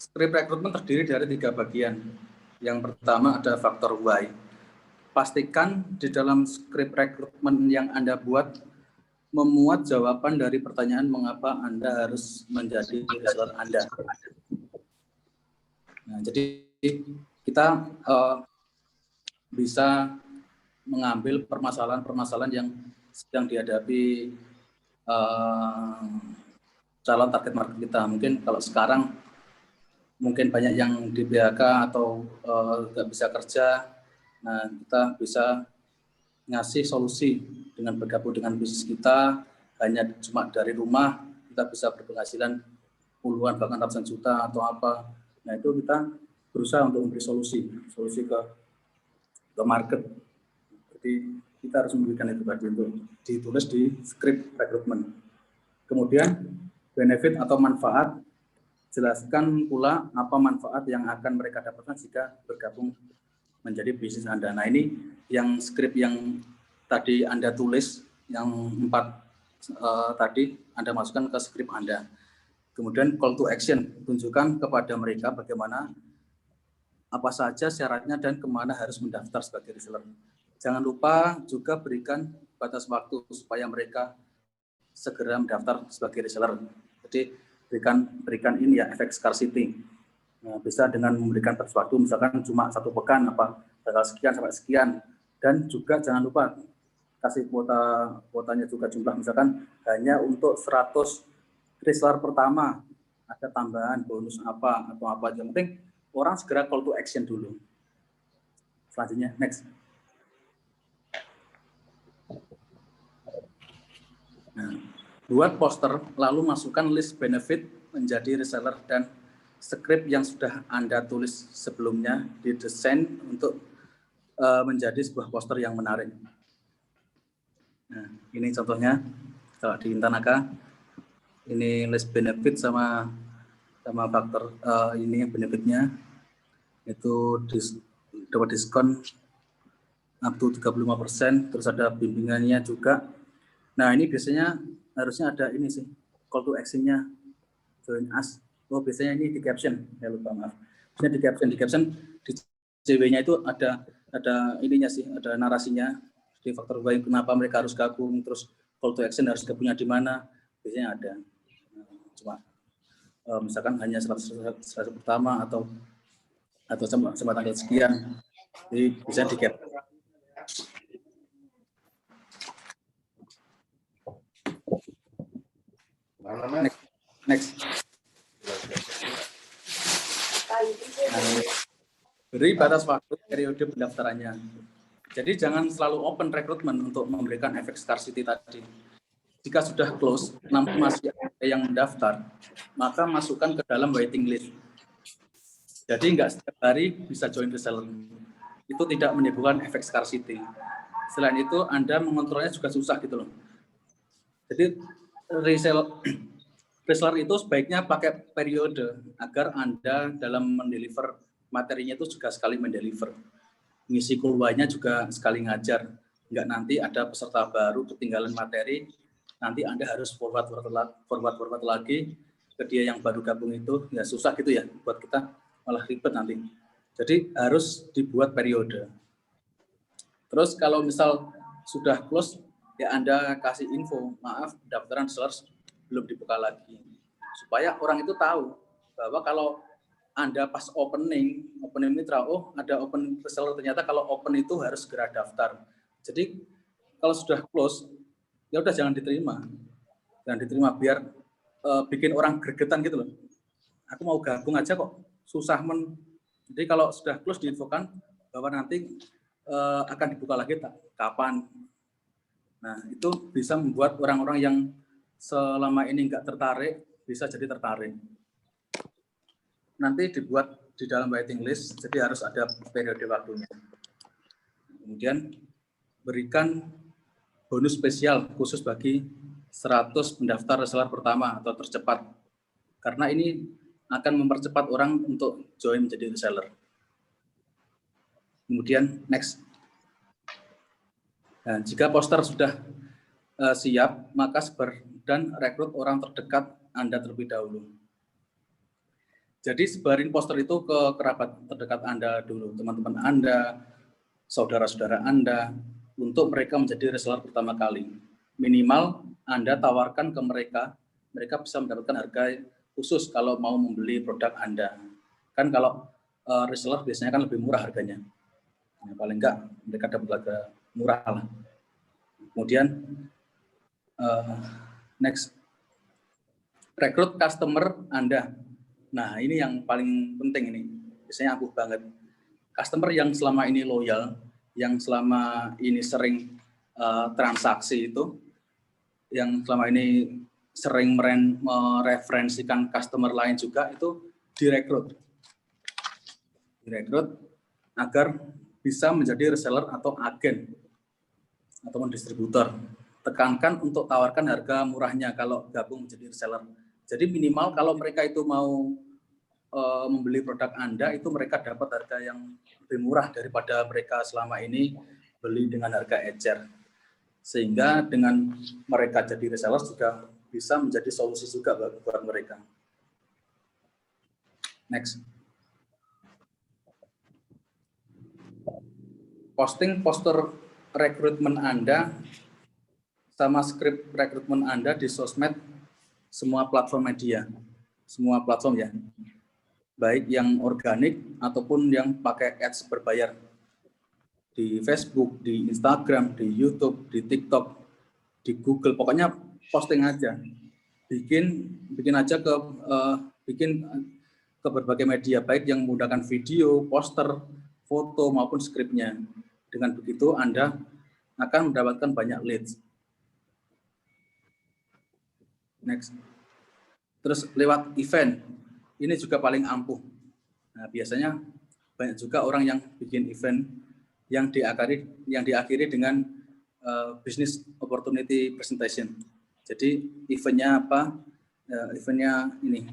Script rekrutmen terdiri dari 3 bagian. Yang pertama ada faktor why. Pastikan di dalam script rekrutmen yang Anda buat memuat jawaban dari pertanyaan mengapa Anda harus menjadi reseller Anda. Nah, jadi kita bisa mengambil permasalahan-permasalahan yang sedang dihadapi calon target market kita. Mungkin kalau sekarang mungkin banyak yang di PHK atau nggak bisa kerja, nah kita bisa ngasih solusi dengan bergabung dengan bisnis kita, hanya cuma dari rumah kita bisa berpenghasilan puluhan bahkan ratusan juta atau apa. Nah itu kita berusaha untuk memberi solusi ke market. Jadi kita harus memberikan itu tadi untuk ditulis di script rekrutmen. Kemudian benefit atau manfaat, jelaskan pula apa manfaat yang akan mereka dapatkan jika bergabung menjadi bisnis Anda. Nah ini yang script yang tadi Anda tulis, yang 4 tadi Anda masukkan ke script Anda. Kemudian call to action, tunjukkan kepada mereka bagaimana, apa saja syaratnya dan kemana harus mendaftar sebagai reseller. Jangan lupa juga berikan batas waktu supaya mereka segera mendaftar sebagai reseller. Jadi berikan ini ya efek scarcity. Nah, bisa dengan memberikan batas waktu, misalkan cuma 1 pekan, tanggal sekian sampai sekian, dan juga jangan lupa kasih kuotanya juga jumlah, misalkan hanya untuk 100 reseller pertama ada tambahan bonus apa atau apa. Yang penting orang segera call to action dulu. Selanjutnya next. Nah, buat poster lalu masukkan list benefit menjadi reseller dan script yang sudah Anda tulis sebelumnya didesain untuk menjadi sebuah poster yang menarik. Nah, ini contohnya kalau di Intanaka, ini list benefit sama faktor ini benefitnya itu dapat diskon up to 35%, terus ada bimbingannya juga. Nah, ini biasanya harusnya ada ini sih, call to action-nya, join us. Oh, biasanya ini di caption, ya lupa, maaf. Biasanya di caption di CW-nya itu ada ininya sih, ada narasinya di faktor why kenapa mereka harus gabung, terus call to action harus gabungnya di mana, biasanya ada. Cuma misalkan hanya 100 pertama atau sama tanggal sekian, jadi bisa di caption. Next. Beri batas waktu periode pendaftarannya. Jadi jangan selalu open rekrutmen untuk memberikan efek scarcity tadi. Jika sudah close, namun masih ada yang mendaftar, maka masukkan ke dalam waiting list. Jadi nggak setiap hari bisa join reseller. Itu tidak menimbulkan efek scarcity. Selain itu, Anda mengontrolnya juga susah gitu loh. Jadi reseller itu sebaiknya pakai periode agar Anda dalam mendeliver materinya itu juga sekali mendeliver. Ngisi keluarnya juga sekali ngajar. Enggak nanti ada peserta baru ketinggalan materi, nanti Anda harus forward lagi ke dia yang baru gabung itu, ya susah gitu ya, buat kita malah ribet nanti. Jadi harus dibuat periode. Terus kalau misal sudah close, ya Anda kasih info, maaf pendaftaran reseller belum dibuka lagi. Supaya orang itu tahu bahwa kalau Anda pas opening mitra, oh ada open reseller, ternyata kalau open itu harus segera daftar. Jadi kalau sudah close, ya udah jangan diterima biar bikin orang gregetan gitu loh. Aku mau gabung aja kok susah Jadi kalau sudah close diinfokan bahwa nanti akan dibuka lagi kapan. Nah itu bisa membuat orang-orang yang selama ini nggak tertarik bisa jadi tertarik. Nanti dibuat di dalam waiting list, jadi harus ada periode waktunya. Kemudian berikan bonus spesial khusus bagi 100 pendaftar reseller pertama atau tercepat. Karena ini akan mempercepat orang untuk join menjadi reseller. Kemudian next. Nah, jika poster sudah siap, maka sebar dan rekrut orang terdekat Anda terlebih dahulu. Jadi sebarin poster itu ke kerabat terdekat Anda dulu, teman-teman Anda, saudara-saudara Anda, untuk mereka menjadi reseller pertama kali. Minimal Anda tawarkan ke mereka bisa mendapatkan harga khusus kalau mau membeli produk Anda. Kan kalau reseller biasanya kan lebih murah harganya. Nah, paling enggak mereka dapat harga murah lah. Kemudian next, rekrut customer Anda. Nah, ini yang paling penting ini. Biasanya ampuh banget. Customer yang selama ini loyal, yang selama ini sering transaksi itu, yang selama ini sering mereferensikan customer lain juga, itu direkrut. Direkrut agar bisa menjadi reseller atau agen ataupun distributor. Tekankan untuk tawarkan harga murahnya kalau gabung menjadi reseller. Jadi minimal kalau mereka itu mau membeli produk Anda, itu mereka dapat harga yang lebih murah daripada mereka selama ini beli dengan harga ecer. Sehingga dengan mereka jadi reseller juga bisa menjadi solusi juga buat mereka. Next. Posting poster rekrutmen Anda sama skrip rekrutmen Anda di sosmed semua platform media. Semua platform ya. Baik yang organik ataupun yang pakai ads berbayar. Di Facebook, di Instagram, di YouTube, di TikTok, di Google, pokoknya posting aja. Bikin aja ke berbagai media, baik yang menggunakan video, poster, foto maupun skripnya. Dengan begitu Anda akan mendapatkan banyak leads. Next. Terus lewat event. Ini juga paling ampuh. Nah, biasanya banyak juga orang yang bikin event yang diakhiri dengan business opportunity presentation. Jadi eventnya apa? Eventnya ini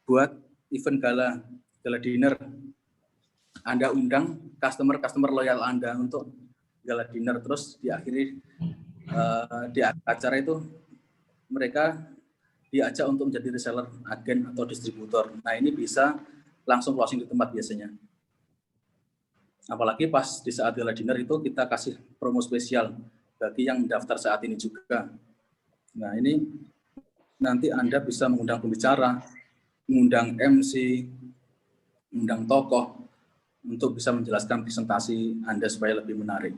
buat event gala dinner. Anda undang customer loyal Anda untuk gala dinner, terus diakhiri di acara itu mereka diajak untuk menjadi reseller, agen atau distributor. Nah, ini bisa langsung closing di tempat biasanya. Apalagi pas di saat gala dinner itu kita kasih promo spesial bagi yang mendaftar saat ini juga. Nah, ini nanti Anda bisa mengundang pembicara, mengundang MC, mengundang tokoh untuk bisa menjelaskan presentasi Anda supaya lebih menarik.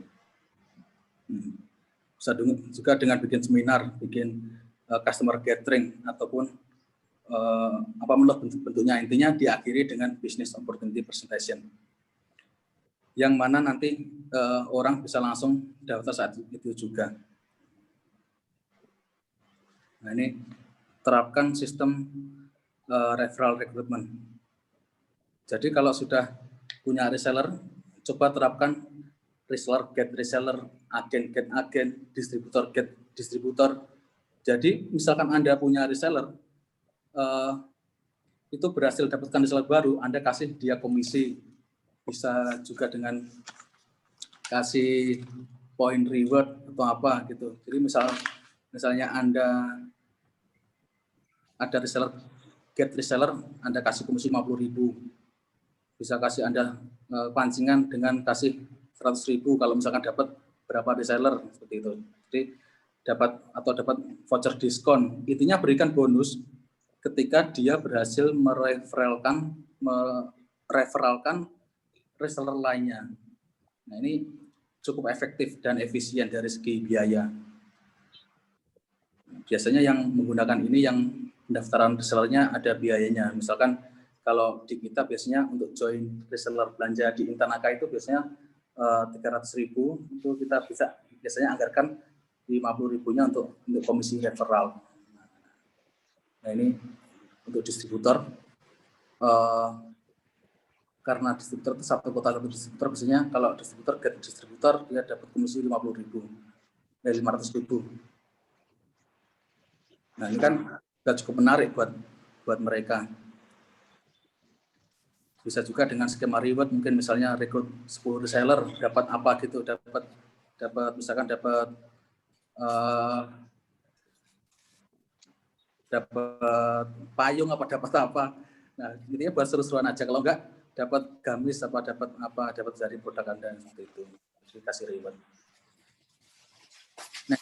Bisa juga dengan bikin seminar, bikin customer gathering ataupun apapun bentuknya, intinya diakhiri dengan business opportunity presentation yang mana nanti orang bisa langsung daftar saat itu juga. Nah, ini terapkan sistem referral recruitment. Jadi kalau sudah punya reseller, coba terapkan reseller get reseller, agen get agen, distributor get distributor. Jadi misalkan Anda punya reseller, itu berhasil dapatkan reseller baru, Anda kasih dia komisi, bisa juga dengan kasih point reward atau apa gitu. Jadi misalnya Anda ada reseller, get reseller, Anda kasih komisi 50.000, bisa kasih Anda pancingan dengan kasih 100.000 kalau misalkan dapat berapa reseller seperti itu. Jadi dapat voucher diskon. Intinya berikan bonus ketika dia berhasil mereferralkan mereferalkan reseller lainnya. Nah, ini cukup efektif dan efisien dari segi biaya. Biasanya yang menggunakan ini yang pendaftaran resellernya ada biayanya. Misalkan kalau di kita biasanya untuk join reseller belanja di Intanaka itu biasanya 300.000 itu kita bisa biasanya anggarkan 50.000-nya untuk komisi referral. Nah, ini untuk distributor, karena distributor itu satu kota satu distributor, biasanya kalau distributor get distributor dia dapat komisi 50.000 dari 500.000. Nah, ini kan sudah cukup menarik buat mereka. Bisa juga dengan skema reward, mungkin misalnya rekrut 10 reseller dapat apa gitu, dapat misalkan dapat payung apa dapat apa. Nah, intinya buat seru-seruan aja. Kalau enggak dapat gamis apa dapat dari produk Anda seperti itu. Dikasih reward. Nah,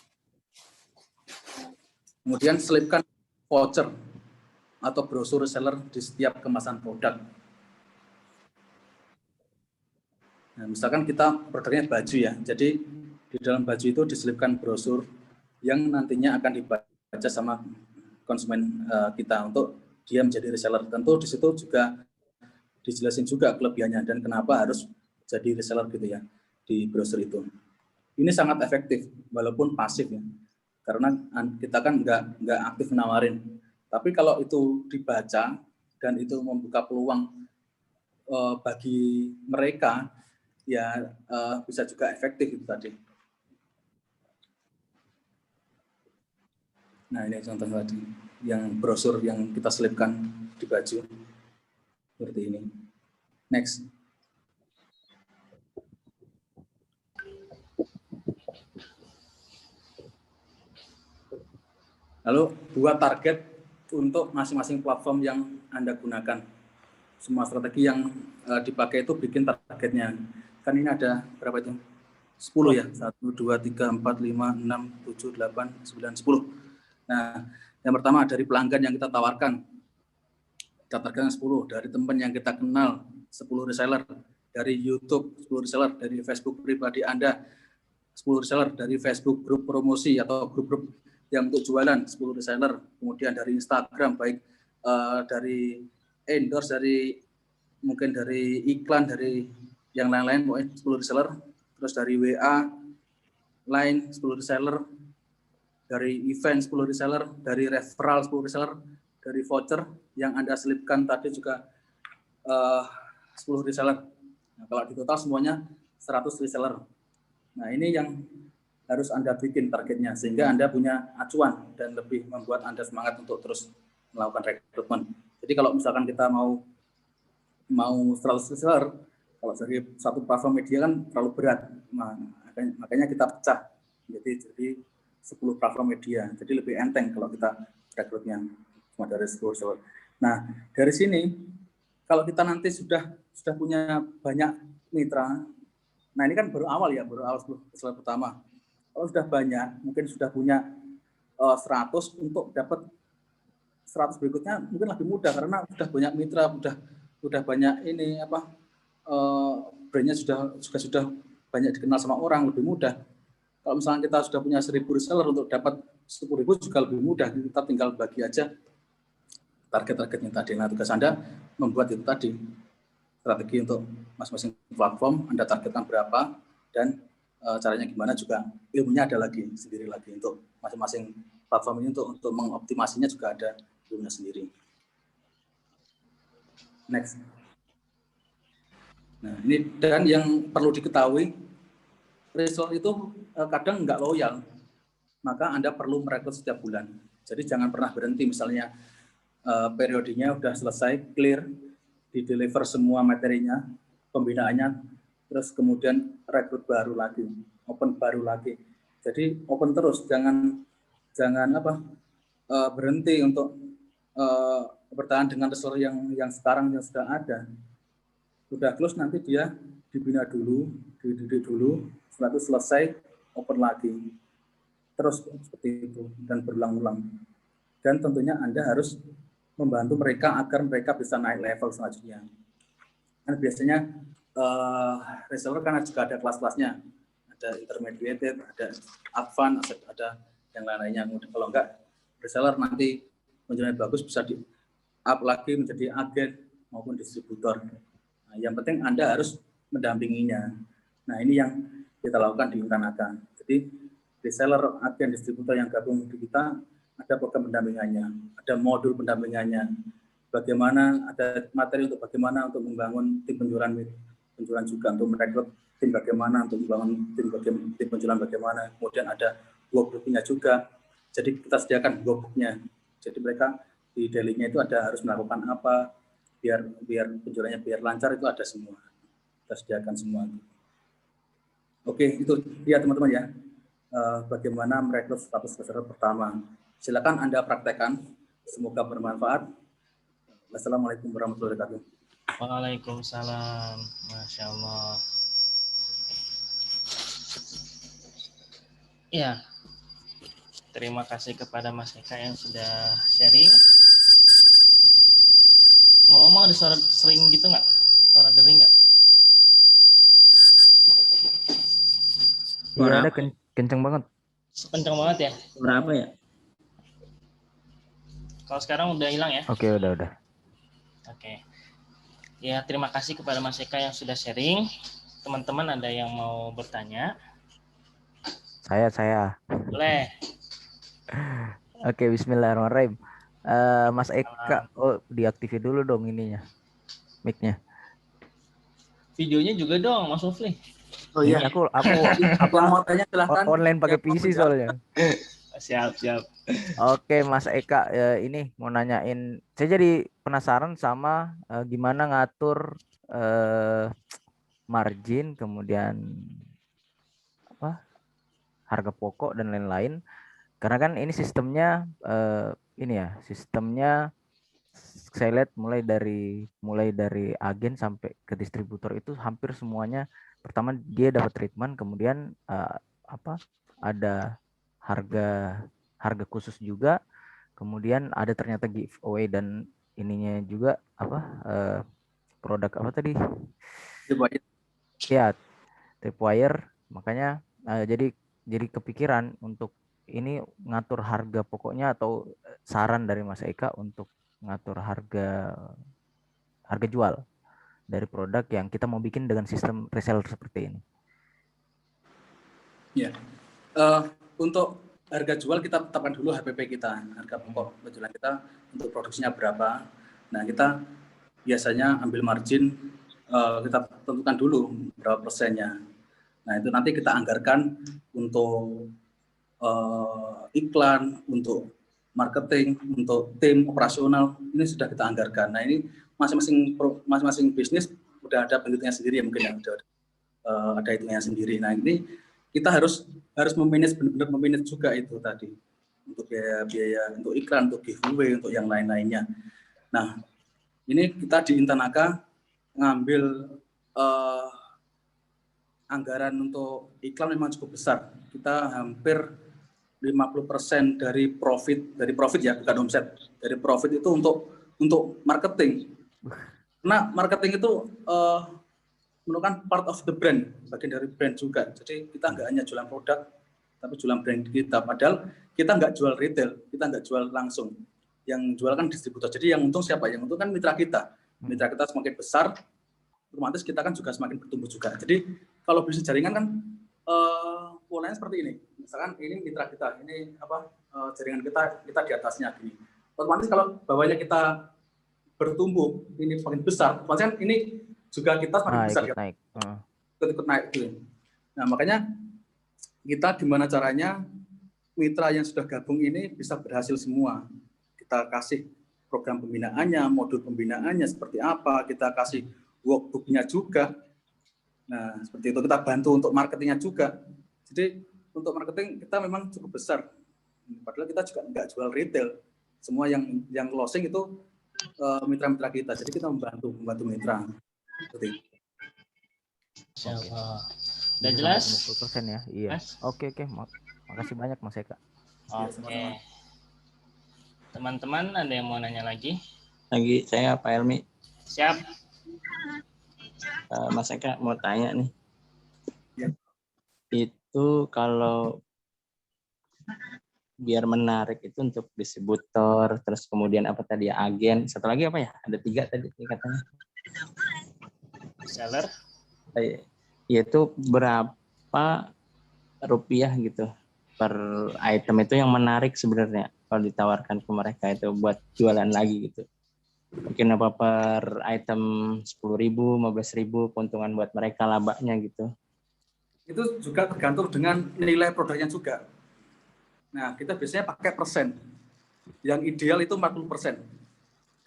kemudian selipkan voucher atau brosur reseller di setiap kemasan produk. Nah, misalkan kita produknya baju ya, jadi di dalam baju itu diselipkan brosur yang nantinya akan dibaca sama konsumen kita untuk dia menjadi reseller. Tentu di situ juga dijelasin juga kelebihannya dan kenapa harus jadi reseller gitu ya di brosur itu. Ini sangat efektif walaupun pasif ya, karena kita kan nggak aktif nawarin. Tapi kalau itu dibaca dan itu membuka peluang bagi mereka, ya bisa juga efektif itu tadi. Nah, ini contoh tadi yang brosur yang kita selipkan di baju seperti ini. Next. Lalu buat target untuk masing-masing platform yang Anda gunakan. Semua strategi yang dipakai itu bikin targetnya. Kan ini ada berapa itu? 10 ya. 1, 2, 3, 4, 5, 6, 7, 8, 9, 10. Nah, yang pertama dari pelanggan yang kita tawarkan. Kita targetkan 10. Dari teman yang kita kenal, 10 reseller. Dari YouTube, 10 reseller. Dari Facebook pribadi Anda, 10 reseller. Dari Facebook grup promosi atau grup-grup yang untuk jualan, 10 reseller. Kemudian dari Instagram, baik dari endorse, mungkin dari iklan, dari yang lain-lain, pokoknya 10 reseller. Terus dari WA, Line 10 reseller, dari event 10 reseller, dari referral 10 reseller, dari voucher yang Anda selipkan tadi juga 10 reseller. Nah, kalau di total semuanya 100 reseller. Nah, ini yang harus Anda bikin targetnya, sehingga Anda punya acuan dan lebih membuat Anda semangat untuk terus melakukan rekrutmen. Jadi kalau misalkan kita mau 100 reseller, kalau dari satu platform media kan terlalu berat. Nah, makanya kita pecah. Jadi 10 platform media. Jadi lebih enteng kalau kita rekrutnya cuma dari 10 reseller. Nah, dari sini kalau kita nanti sudah punya banyak mitra, nah ini kan baru awal 10 reseller pertama. Kalau sudah banyak, mungkin sudah punya 100, untuk dapat 100 berikutnya mungkin lebih mudah karena sudah banyak mitra, sudah banyak ini brandnya sudah banyak dikenal sama orang, lebih mudah. Kalau misalnya kita sudah punya 1.000 reseller, untuk dapat 10.000 juga lebih mudah. Kita tinggal bagi aja target-targetnya tadi. Nah, tugas Anda membuat itu tadi, strategi untuk masing-masing platform, Anda targetkan berapa, dan caranya gimana juga ilmunya ada sendiri lagi untuk masing-masing platform ini, untuk mengoptimasinya juga ada ilmunya sendiri. Next. Nah, ini dan yang perlu diketahui, reseller itu kadang nggak loyal, maka Anda perlu merekrut setiap bulan. Jadi jangan pernah berhenti, misalnya periodenya sudah selesai, clear, di-deliver semua materinya, pembinaannya, terus kemudian rekrut baru lagi, open baru lagi. Jadi open terus, jangan berhenti untuk bertahan dengan reseller yang sekarang yang sudah ada. Sudah close, nanti dia dibina dulu, dididik dulu, setelah itu selesai, open lagi. Terus seperti itu, dan berulang-ulang. Dan tentunya Anda harus membantu mereka agar mereka bisa naik level selanjutnya. Kan biasanya reseller kan juga ada kelas-kelasnya, ada intermediate, ada advance, ada yang lain-lainnya. Kalau enggak, reseller nanti penjualannya bagus bisa di up lagi menjadi agen maupun distributor. Nah, yang penting Anda harus mendampinginya. Nah, ini yang kita lakukan di Intanaka. Jadi reseller, agen, distributor yang gabung di kita ada program pendampingannya, ada modul pendampingannya. Bagaimana ada materi untuk bagaimana untuk membangun tim penjualan juga, untuk merekrut tim bagaimana, untuk membangun tim penjualan bagaimana. Kemudian ada workbook-nya juga. Jadi kita sediakan workbook-nya. Jadi mereka di daily-nya itu harus melakukan apa biar penjualannya biar lancar, itu ada semua. Kita sediakan semua. Oke, itu dia teman-teman ya. Bagaimana merekrut status reseller pertama. Silakan Anda praktekkan. Semoga bermanfaat. Wassalamualaikum warahmatullahi wabarakatuh. Waalaikumsalam. Masya Allah. Ya, terima kasih kepada Mas Eka yang sudah sharing. Ngomong-ngomong ada suara sering gitu nggak? Suara dering nggak? Iya, ada kenceng banget. Kencang banget ya? Berapa ya? Kalau sekarang udah hilang ya? Oke, udah. Oke. Ya, terima kasih kepada Mas Eka yang sudah sharing. Teman-teman ada yang mau bertanya? Saya. Boleh. Oke, bismillahirrahmanirrahim. Mas Eka, diaktifin dulu dong ininya, mic-nya. Videonya juga dong, Mas Ufli. Oh iya, aku mau tanya silahkan. Online pakai PC soalnya. Siap. Oke, Mas Eka, ini mau nanyain, saya jadi penasaran sama gimana ngatur margin, kemudian harga pokok dan lain-lain. Karena kan ini sistemnya sistemnya saya lihat mulai dari agen sampai ke distributor itu hampir semuanya pertama dia dapat treatment, kemudian ada harga khusus juga, kemudian ada ternyata giveaway dan ininya juga produk apa tadi? Ya, tripwire. Makanya jadi kepikiran untuk ini ngatur harga pokoknya, atau saran dari Mas Eka untuk ngatur harga jual dari produk yang kita mau bikin dengan sistem reseller seperti ini. Ya, untuk harga jual kita tetapkan dulu HPP kita, harga pokok penjualan kita untuk produksinya berapa. Nah, kita biasanya ambil margin, kita tentukan dulu berapa persennya. Nah, itu nanti kita anggarkan untuk iklan, untuk marketing, untuk tim operasional, ini sudah kita anggarkan. Nah, ini masing-masing bisnis udah ada bentuknya sendiri ya, mungkin yang ada hitungnya sendiri. Nah, ini kita harus benar-benar memanage juga itu tadi, untuk biaya untuk iklan, untuk giveaway, untuk yang lain-lainnya. Nah, ini kita di Intanaka ngambil anggaran untuk iklan memang cukup besar. Kita hampir 50% dari profit ya, bukan omset. Dari profit itu untuk marketing. Karena marketing itu merupakan part of the brand, bagian dari brand juga. Jadi kita nggak hanya jualan produk, tapi jualan brand kita. Padahal kita nggak jual retail, kita nggak jual langsung. Yang jual kan distributor. Jadi yang untung siapa? Yang untung kan mitra kita. Mitra kita semakin besar, otomatis kita kan juga semakin bertumbuh juga. Jadi kalau bisnis jaringan kan polanya seperti ini. Misalkan ini mitra kita, ini jaringan kita di atasnya gini. Otomatis kalau bawahnya kita bertumbuh, ini semakin besar, otomatis kan ini juga kita semakin besar. Ikut naik gitu. Nah, makanya kita gimana caranya mitra yang sudah gabung ini bisa berhasil semua. Kita kasih program pembinaannya, modul pembinaannya seperti apa, kita kasih workbook-nya juga. Nah, seperti itu, kita bantu untuk marketingnya juga. Jadi untuk marketing kita memang cukup besar. Padahal kita juga nggak jual retail. Semua yang closing itu mitra-mitra kita. Jadi kita membantu mitra. Seperti itu. Udah jelas? 50% ya. Iya. Oke. Makasih banyak Mas Eka. Oke. teman-teman ada yang mau nanya lagi? Lagi saya Pak Helmi. Siap. Mas Eka mau tanya nih. Ya. Itu kalau biar menarik itu untuk distributor, terus kemudian apa tadi ya, agen, satu lagi apa ya? Ada 3 tadi katanya. Seller. Itu berapa rupiah gitu per item itu yang menarik sebenarnya kalau ditawarkan ke mereka itu buat jualan lagi gitu. Mungkin apa per item 10.000, 15.000 keuntungan buat mereka labanya gitu. Itu juga tergantung dengan nilai produknya juga. Nah, kita biasanya pakai persen. Yang ideal itu 40%.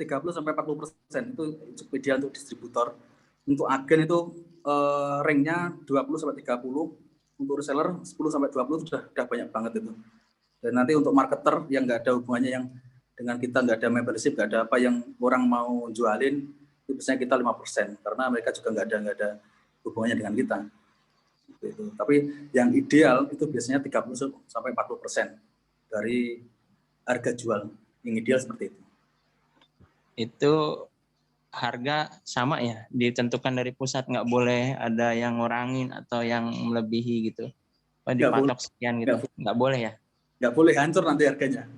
30-40% itu cukup ideal untuk distributor. Untuk agen itu ringnya 20-30. Untuk reseller 10-20 sudah banyak banget itu. Dan nanti untuk marketer yang nggak ada hubungannya yang dengan kita, nggak ada membership, nggak ada apa yang orang mau jualin, itu biasanya kita 5%. Karena mereka juga nggak ada hubungannya dengan kita. Itu. Tapi yang ideal itu biasanya 30-40% dari harga jual. Yang ideal seperti itu. Itu harga sama ya, ditentukan dari pusat, nggak boleh ada yang ngurangin atau yang melebihi gitu. Dipatok sekian gitu, nggak boleh ya? Nggak boleh, hancur nanti harganya.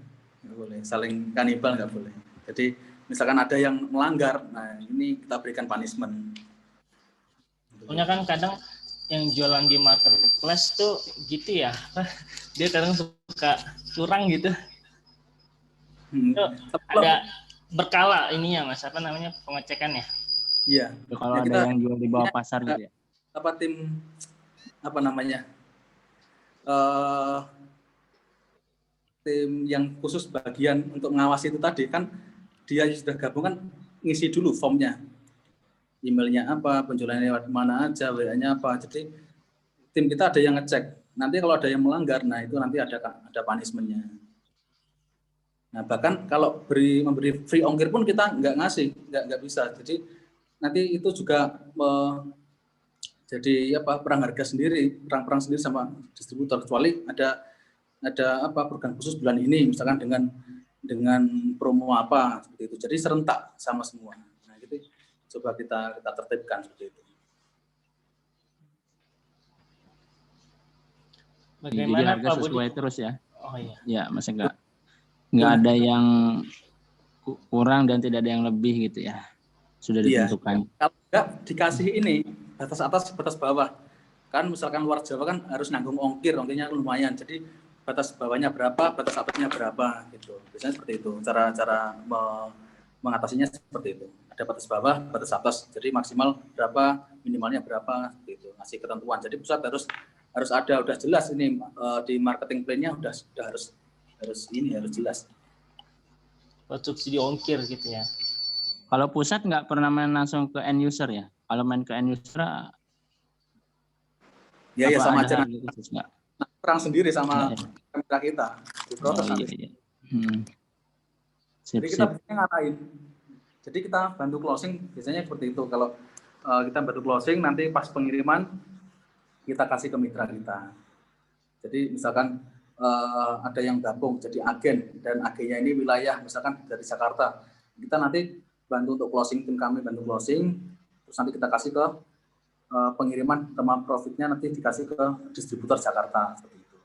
Nggak boleh, saling kanibal nggak boleh. Jadi misalkan ada yang melanggar, nah ini kita berikan punishment. Pokoknya kan kadang yang jualan di marketplace tuh gitu ya, dia kadang suka curang gitu. Ada berkala ininya Mas, apa namanya, pengecekannya? Iya. Kalau ada yang jual di bawah pasar gitu ya. Apa tim apa namanya? Tim yang khusus bagian untuk mengawasi itu tadi kan dia sudah gabung kan ngisi dulu formnya. Emailnya apa, penjualannya lewat mana aja, WA-nya apa. Jadi tim kita ada yang ngecek. Nanti kalau ada yang melanggar, nah itu nanti ada punishment-nya. Nah bahkan kalau memberi free ongkir pun kita nggak ngasih, nggak bisa. Jadi nanti itu juga jadi perang harga sendiri, perang sendiri sama distributor. Kecuali ada apa program khusus bulan ini, misalkan dengan promo apa seperti itu. Jadi serentak sama semua. Nah gitu coba kita tertibkan seperti itu. Bagaimana jadi harga Pak sesuai Budi? terus ya. Oh iya. Ya, Mas nggak ada yang kurang dan tidak ada yang lebih gitu ya. Sudah ditentukan. Kalau enggak dikasih ini batas atas, batas bawah. Kan misalkan luar Jawa kan harus nanggung ongkirnya lumayan. Jadi batas bawahnya berapa, batas atasnya berapa gitu. Biasanya seperti itu. Cara mengatasinya seperti itu. Ada batas bawah, batas atas. Jadi maksimal berapa, minimalnya berapa gitu. Ngasih ketentuan. Jadi pusat harus ada, udah jelas ini di marketing plan-nya udah harus jelas. Subsidi ongkir gitu ya. Kalau pusat nggak pernah main langsung ke end user ya? Kalau main ke end user ya sama aja. Perang sendiri sama mitra kita. Diprotes nanti. Jadi kita biasanya ngatain. Jadi kita bantu closing biasanya seperti itu. Kalau kita bantu closing nanti pas pengiriman kita kasih ke mitra kita. Jadi misalkan ada yang gabung jadi agen dan agennya ini wilayah misalkan dari Jakarta, kita nanti bantu untuk closing, tim kami bantu closing, terus nanti kita kasih ke pengiriman sama profitnya nanti dikasih ke distributor Jakarta seperti itu.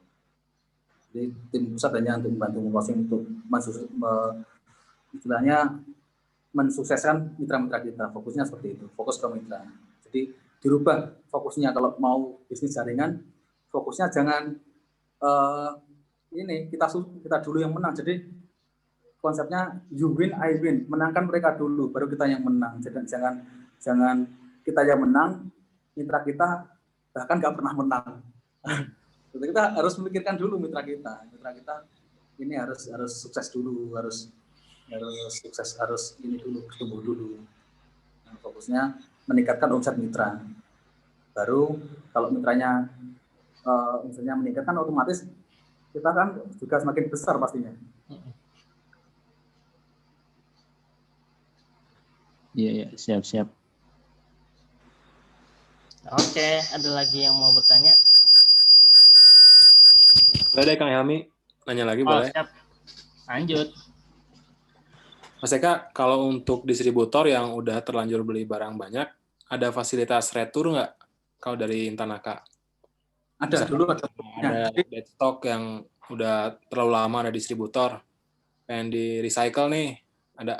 Jadi tim pusat hanya untuk membantu closing untuk istilahnya mensukseskan mitra-mitra kita, fokusnya seperti itu, fokus ke mitra. Jadi dirubah fokusnya, kalau mau bisnis jaringan fokusnya jangan kita dulu yang menang. Jadi konsepnya you win I win, menangkan mereka dulu baru kita yang menang. Jadi jangan kita yang menang, mitra kita bahkan nggak pernah menang. Jadi kita harus memikirkan dulu mitra kita ini harus sukses dulu, harus sukses, harus ini dulu, bertumbuh dulu. Nah, fokusnya meningkatkan omset mitra. Baru kalau mitranya misalnya meningkatkan, otomatis kita kan juga semakin besar pastinya. Iya, siap. Oke, ada lagi yang mau bertanya? Boleh deh Kang Helmi, nanya lagi boleh? Siap. Lanjut. Mas Eka, kalau untuk distributor yang udah terlanjur beli barang banyak, ada fasilitas retur nggak kalau dari Intanaka? Ada, Misalkan dulu ada. ada dead stock yang udah terlalu lama ada distributor, pengen di recycle nih,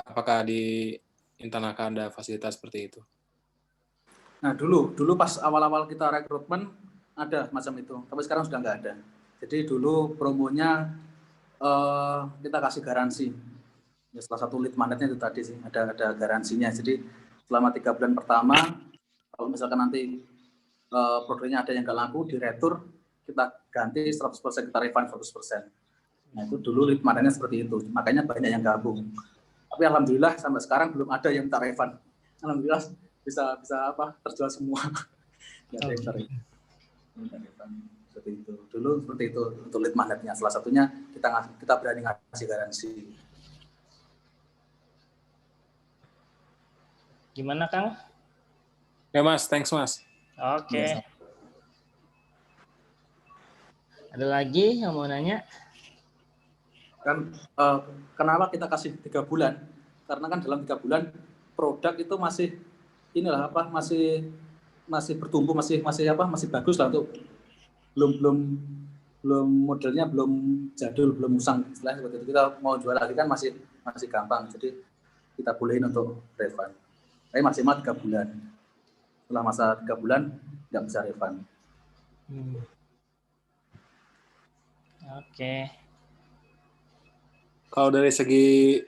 apakah di Intanaka ada fasilitas seperti itu? Nah, dulu pas awal-awal kita rekrutmen ada macam itu, tapi sekarang sudah nggak ada. Jadi dulu promonya kita kasih garansi. Ya, salah satu lead magnetnya itu tadi sih, ada garansinya. Jadi selama 3 bulan pertama, kalau misalkan nanti produknya ada yang nggak laku, di retur, kita ganti 100%, kita refund 100%. Nah, itu dulu lead magnetnya seperti itu. Makanya banyak yang gabung. Tapi alhamdulillah sampai sekarang belum ada yang minta refund. Alhamdulillah bisa terjual semua. Nggak ada yang minta refund. Seperti itu. Dulu seperti itu untuk lead magnetnya. Salah satunya kita berani ngasih garansi. Gimana, Kang? Ya Mas, thanks Mas. Oke. Ada lagi yang mau nanya? Kan kenapa kita kasih 3 bulan? Karena kan dalam 3 bulan produk itu masih masih bertumbuh, masih bagus lah, untuk belum modelnya belum jadul, belum usang, istilahnya seperti itu. Kita mau jual lagi kan masih gampang, jadi kita bolehin untuk refund. Tapi maksimal 3 bulan. Setelah masa 3 bulan nggak bisa refund. Oke. Kalau dari segi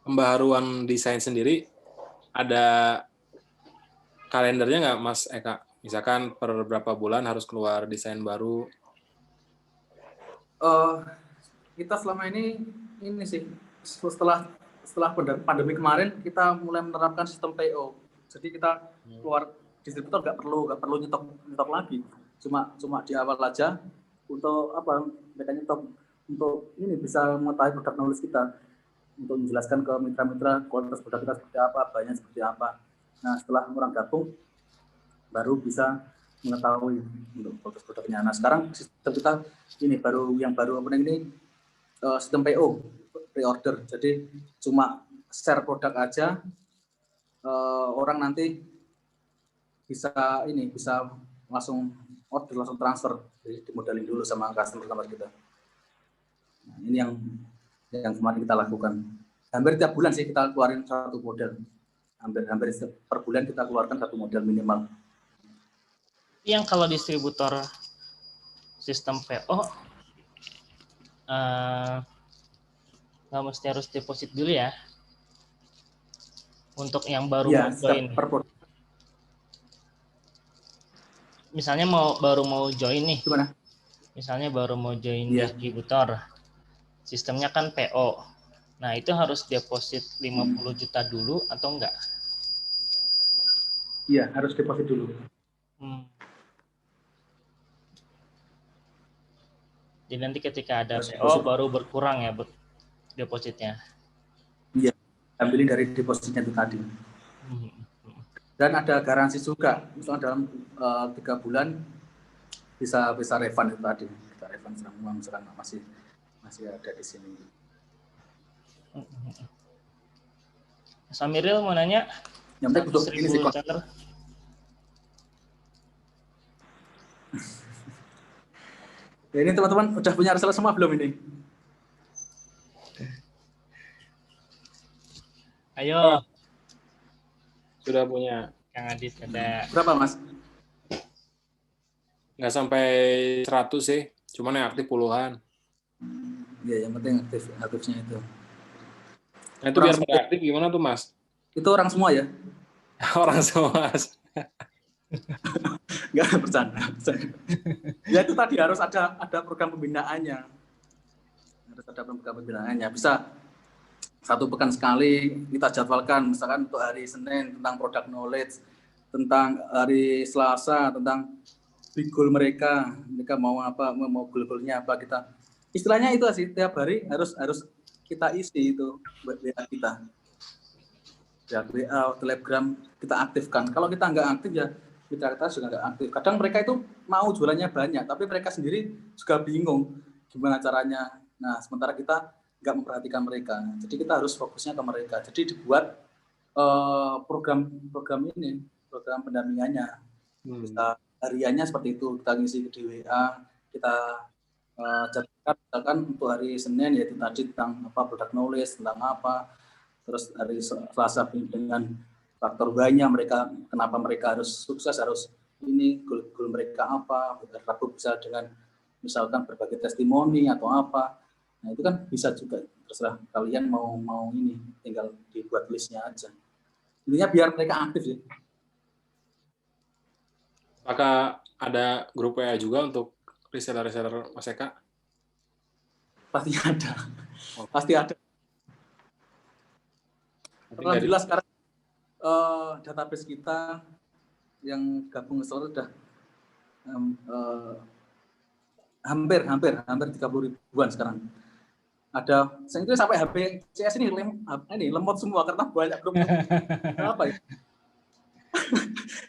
pembaharuan desain sendiri, ada kalendernya nggak Mas Eka? Misalkan per berapa bulan harus keluar desain baru? Kita selama ini sih, setelah pandemi kemarin kita mulai menerapkan sistem PO. Jadi kita keluar distributor nggak perlu nyetok lagi. Cuma di awal aja untuk mereka nyetok untuk ini bisa mengetahui produk knowledge kita, untuk menjelaskan ke mitra-mitra kualitas produk kita seperti apa, bahannya seperti apa. Nah, setelah orang gabung baru bisa mengetahui untuk kualitas produknya. Nah, sekarang sistem kita ini yang baru ini sistem PO, pre-order. Jadi cuma share produk aja, orang nanti bisa langsung order, langsung transfer, jadi dimodalin dulu sama customer kita. Nah, ini yang kemarin kita lakukan. Hampir tiap bulan sih kita keluarin 1 model. Hampir per bulan kita keluarkan 1 model minimal. Yang kalau distributor sistem PO nggak mesti harus deposit dulu ya untuk yang baru mau join. Misalnya baru mau join nih. Gimana? Misalnya baru mau join distributor. Sistemnya kan PO. Nah, itu harus deposit 50 juta dulu atau enggak? Iya, harus deposit dulu. Jadi nanti ketika ada PO baru berkurang ya depositnya. Iya, ambilin dari depositnya itu tadi. Dan ada garansi juga, misalnya dalam 3 bulan bisa refund itu tadi. Kita refund semua misalkan masih ada di sini. Samiril mau nanya? Yang penting butuh ini sih. Ya, ini teman-teman udah punya reseller semua belum ini? Ayo. Sudah punya. Kang Adit ada. Berapa Mas? Nggak sampai 100 sih, cuman yang aktif puluhan. Iya, yang penting aktifnya itu. Nah, itu biar pada aktif gimana tuh Mas? Itu orang semua ya? Orang semua Mas. Enggak, bercanda. Ya itu tadi harus ada program pembinaannya. Harus ada program pembinaannya. Bisa 1 pekan sekali kita jadwalkan, misalkan untuk hari Senin tentang product knowledge, tentang hari Selasa tentang big goal mereka mau apa, mau goal-goalnya apa, kita istilahnya itu sih, tiap hari harus kita isi itu WA kita. Ya, WA, Telegram kita aktifkan. Kalau kita nggak aktif ya kita juga nggak aktif. Kadang mereka itu mau jualannya banyak, tapi mereka sendiri juga bingung gimana caranya. Nah, sementara kita nggak memperhatikan mereka. Jadi kita harus fokusnya ke mereka. Jadi dibuat program pendampingannya. Bisa hariannya seperti itu, kita ngisi di WA, kita jadikan misalkan untuk hari Senin yaitu tadi tentang apa product knowledge, tentang apa, terus hari Selasa dengan faktor banyak mereka, kenapa mereka harus sukses, harus ini goal mereka apa, Rabu bisa dengan misalkan berbagai testimoni atau apa. Nah itu kan bisa juga, terserah kalian mau ini, tinggal dibuat listnya aja. Intinya biar mereka aktif ya. Apakah ada grup WA juga untuk reseller Mas Eka? Pasti ada. Pasti ada. Alhamdulillah sekarang database kita yang gabung reseller sudah hampir 30 ribuan sekarang. Ada, itu sampai HP CS ini lemot semua karena banyak grup. Apa ya?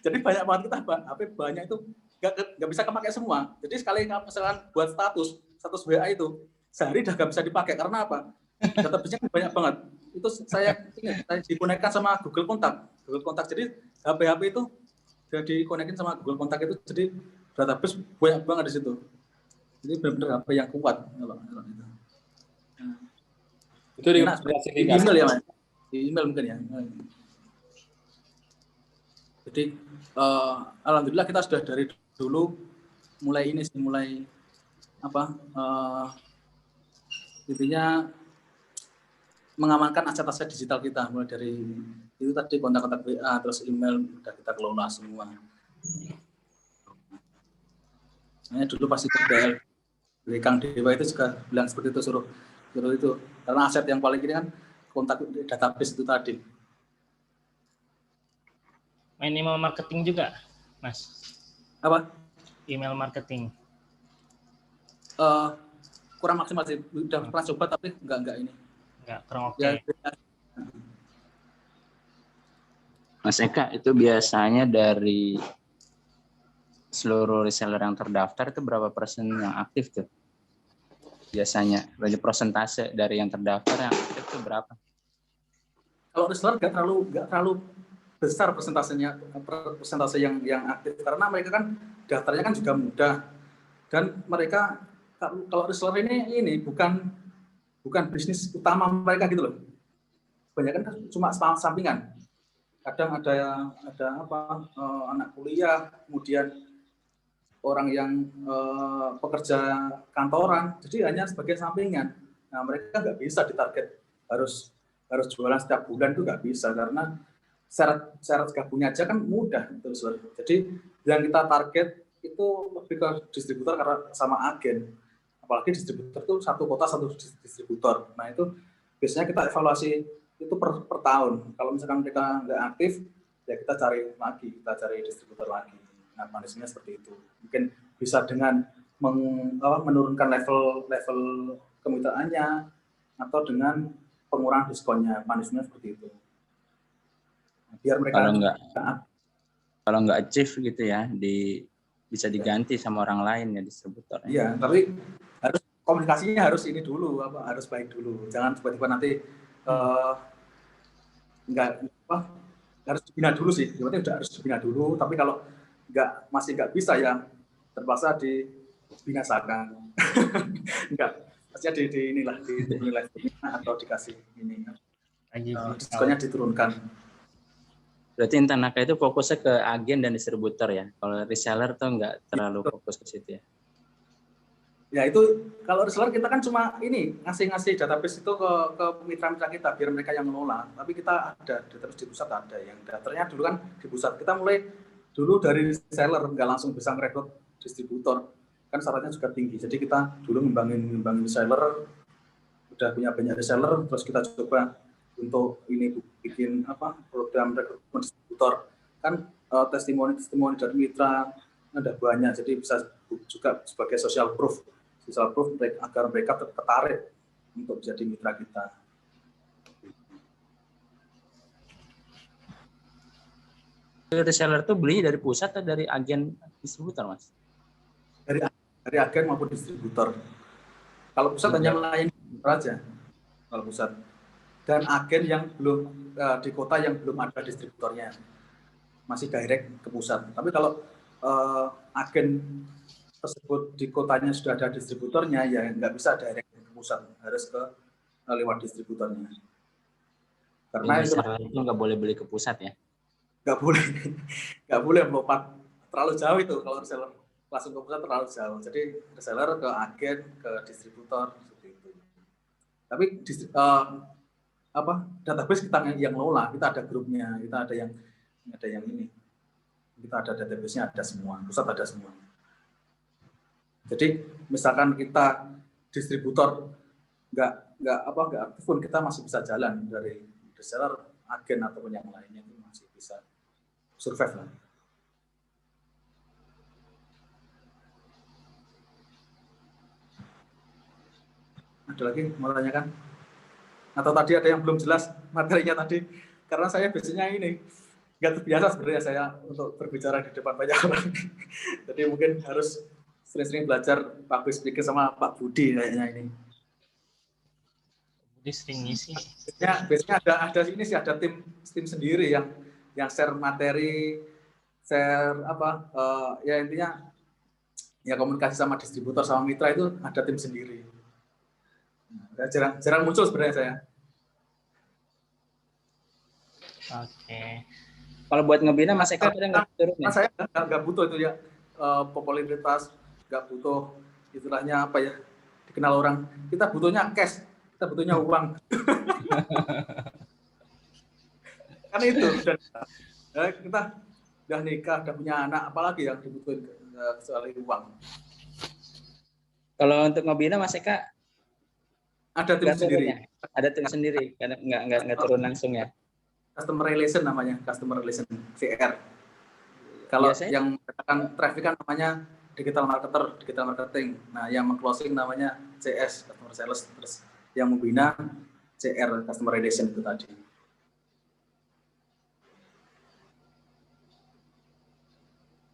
Jadi banyak banget kita HP banyak itu nggak bisa kepakai semua. Jadi sekali misalkan buat status WA itu sehari udah nggak bisa dipakai karena apa? Database-nya banyak banget. Itu saya dikonekkan sama Google Kontak. Jadi HP itu sudah dikonekin sama Google Kontak itu, jadi database banyak banget di situ. Jadi benar-benar HP yang kuat. Itu di email ya, Mas? Di email mungkin ya. Jadi alhamdulillah kita sudah dari dulu mulai intinya mengamankan aset-aset digital kita, mulai dari itu tadi kontak-kontak WA, terus email sudah kita kelola semua. Nah, dulu pasti terbaik. Dari Kang Dewa itu juga bilang seperti itu, suruh itu karena aset yang paling ini kan kontak database itu tadi. Main email marketing juga, Mas? Apa? Email marketing. Kurang maksimal sih. Udah pernah coba tapi enggak ini. Enggak, kurang oke. Ya, Mas Eka, itu biasanya dari seluruh reseller yang terdaftar itu berapa persen yang aktif tuh? Biasanya, berarti persentase dari yang terdaftar yang aktif itu berapa? Kalau reseller nggak terlalu besar persentase yang aktif karena mereka kan daftarnya kan juga mudah dan mereka kalau reseller ini bukan bisnis utama mereka gitu loh. Kebanyakan kan cuma sampingan. Kadang ada anak kuliah, kemudian orang yang pekerja kantoran, jadi hanya sebagai sampingan. Nah mereka nggak bisa ditarget harus jualan setiap bulan, itu nggak bisa karena syarat gabungnya aja kan mudah terus. Jadi yang kita target itu lebih ke distributor karena sama agen, apalagi distributor itu satu kota satu distributor. Nah itu biasanya kita evaluasi itu per tahun. Kalau misalkan mereka nggak aktif, ya kita cari distributor lagi. Nah, mekanismenya seperti itu. Mungkin bisa dengan menurunkan level kemitraannya atau dengan pengurangan diskonnya. Mekanismenya seperti itu. Biar mereka kalau nggak achieve gitu ya, bisa diganti sama orang lain ya distributor. Iya, tapi komunikasinya harus ini dulu, harus baik dulu. Jangan tiba-tiba nanti harus dibina dulu sih. Sebenarnya udah harus dibina dulu. Tapi kalau masih nggak bisa ya terpaksa dibinasakan. Maksudnya dinilai atau dikasih ini. Diskonnya diturunkan. Berarti Intanaka itu fokusnya ke agen dan distributor ya. Kalau reseller tuh nggak terlalu fokus ke situ ya. Ya itu kalau reseller kita kan cuma ini ngasih database itu ke mitra-mitra kita biar mereka yang mengelola. Tapi kita ada database di pusat ada yang daftarnya dulu kan di pusat. Kita mulai dulu dari reseller nggak langsung bisa merekrut distributor. Kan syaratnya juga tinggi. Jadi kita dulu ngembangin reseller, udah punya banyak reseller, terus kita coba untuk ini bikin program rekrutmen distributor. Kan testimoni dari mitra ada banyak, jadi bisa juga sebagai social proof agar mereka tertarik untuk menjadi mitra kita. Reseller tuh beli dari pusat atau dari agen distributor, Mas? Dari agen maupun distributor. Kalau pusat hanya melayani aja. kalau pusat. Dan agen yang belum di kota yang belum ada distributornya, masih direct ke pusat. Tapi kalau agen tersebut di kotanya sudah ada distributornya, ya nggak bisa direct ke pusat, harus ke lewat distributornya. Karena itu nggak boleh beli ke pusat ya? Nggak boleh melompat terlalu jauh itu. Kalau reseller langsung ke pusat terlalu jauh. Jadi reseller ke agen, ke distributor seperti itu. Tapi database kita yang lola, kita ada grupnya, kita ada yang ini, kita ada database-nya, ada semua, pusat ada semua. Jadi misalkan kita distributor nggak aktif pun, kita masih bisa jalan dari reseller, agen ataupun yang lainnya, itu masih bisa survive lah. Ada lagi mau tanyakan? Atau tadi ada yang belum jelas materinya tadi? Karena saya biasanya ini nggak terbiasa sebenarnya saya untuk berbicara di depan banyak orang. Jadi mungkin harus sering-sering belajar public speaking sama Pak Budi kayaknya ini. Budi sering ngisi. Biasanya ada ini sih, ada tim sendiri yang share materi, share ya intinya ya komunikasi sama distributor sama mitra itu ada tim sendiri. Jarang muncul sebenarnya saya. Oke. Kalau buat ngebina Mas Eka ada nggak turun ya? Saya nggak butuh itu ya, popularitas, nggak butuh istilahnya apa ya, dikenal orang. Kita butuhnya cash, kita butuhnya uang. Kan itu. Dan kita udah nikah, udah punya anak, apalagi yang dibutuhin kecuali uang. Kalau untuk ngebina Mas Eka ada tim sendiri. Ada tim sendiri, karena nggak turun langsung ya. Customer relation namanya, customer relation CR. Kalau biasanya yang menggunakan traffic kan namanya digital marketer, digital marketing. Nah, yang meng-closing namanya CS, customer sales. Terus yang membina CR, customer relation itu tadi.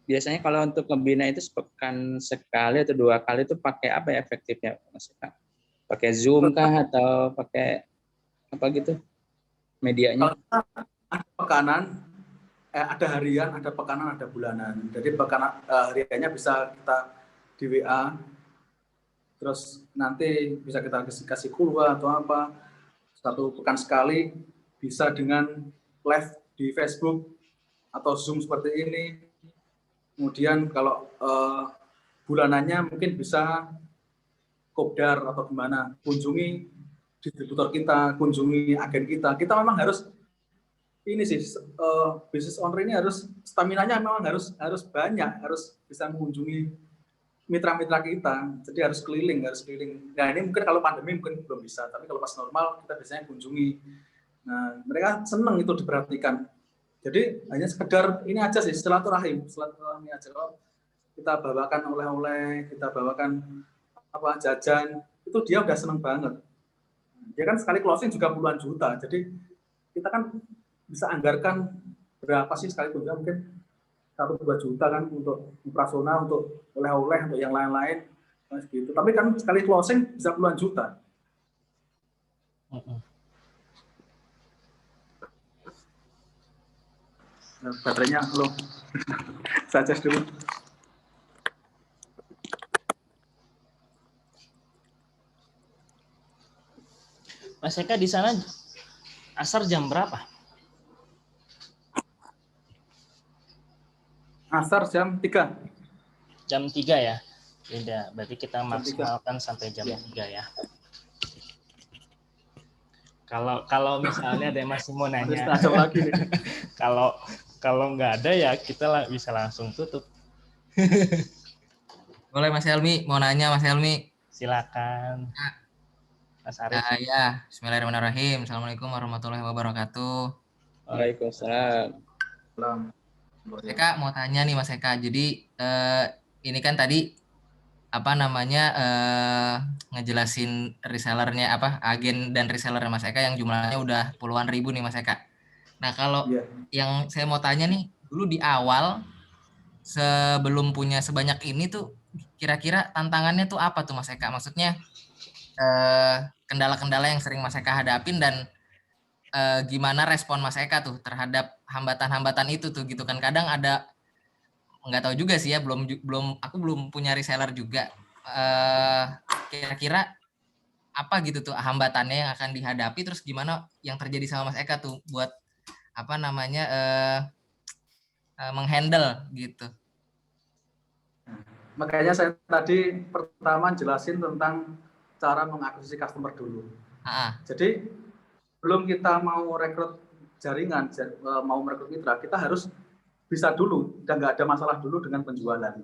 Biasanya kalau untuk membina itu sepekan sekali atau 2 kali itu pakai apa ya efektifnya, Mas Eka? Pakai Zoom kah atau pakai apa gitu medianya? Kalau ada pekanan, ada harian, ada pekanan, ada bulanan. Jadi pekanan hariannya bisa kita di WA, terus nanti bisa kita kasih kulwa atau apa. 1 pekan sekali bisa dengan live di Facebook atau Zoom seperti ini. Kemudian kalau bulanannya mungkin bisa kopdar atau gimana, kunjungi distributor kita, kunjungi agen kita. Kita memang harus ini sih, business owner ini harus stamina-nya memang harus banyak, harus bisa mengunjungi mitra-mitra kita. Jadi harus keliling. Nah, ini mungkin kalau pandemi mungkin belum bisa, tapi kalau pas normal kita biasanya kunjungi. Nah, mereka senang itu diperhatikan. Jadi hanya sekedar ini aja sih, silaturahmi aja. Kalau kita bawakan oleh-oleh, kita bawakan jajan, itu dia udah seneng banget. Dia kan sekali closing juga puluhan juta, jadi kita kan bisa anggarkan berapa sih sekali kunjungan, mungkin 1-2 juta kan untuk operasional, untuk oleh-oleh, untuk yang lain-lain, gitu. Tapi kan sekali closing bisa puluhan juta. Baterainya low. Saya cas dulu. Mas Eka di sana asar jam berapa? Asar jam 3. Jam 3 ya? Beda, berarti kita maksimalkan sampai jam 3 ya. Kalau misalnya ada yang masih mau nanya, kalau nggak ada ya kita bisa langsung tutup. Boleh Mas Helmi, mau nanya Mas Helmi. Silakan. Mas Arif. Ya, bismillahirrahmanirrahim. Assalamualaikum warahmatullahi wabarakatuh. Waalaikumsalam. Mas Eka mau tanya nih Mas Eka. Jadi ini kan tadi ngejelasin resellernya agen dan resellernya Mas Eka yang jumlahnya udah puluhan ribu nih Mas Eka. Nah kalau yang saya mau tanya nih, dulu di awal sebelum punya sebanyak ini tuh kira-kira tantangannya tuh apa tuh Mas Eka? Maksudnya kendala-kendala yang sering Mas Eka hadapin dan gimana respon Mas Eka tuh terhadap hambatan-hambatan itu tuh gitu kan. Kadang ada, nggak tahu juga sih ya, aku belum punya reseller juga. Kira-kira apa gitu tuh hambatannya yang akan dihadapi, terus gimana yang terjadi sama Mas Eka tuh buat apa namanya menghandle gitu. Makanya saya tadi pertama jelasin tentang cara mengakuisisi customer dulu. Jadi belum kita mau rekrut jaringan, mau merekrut mitra, kita harus bisa dulu dan nggak ada masalah dulu dengan penjualan.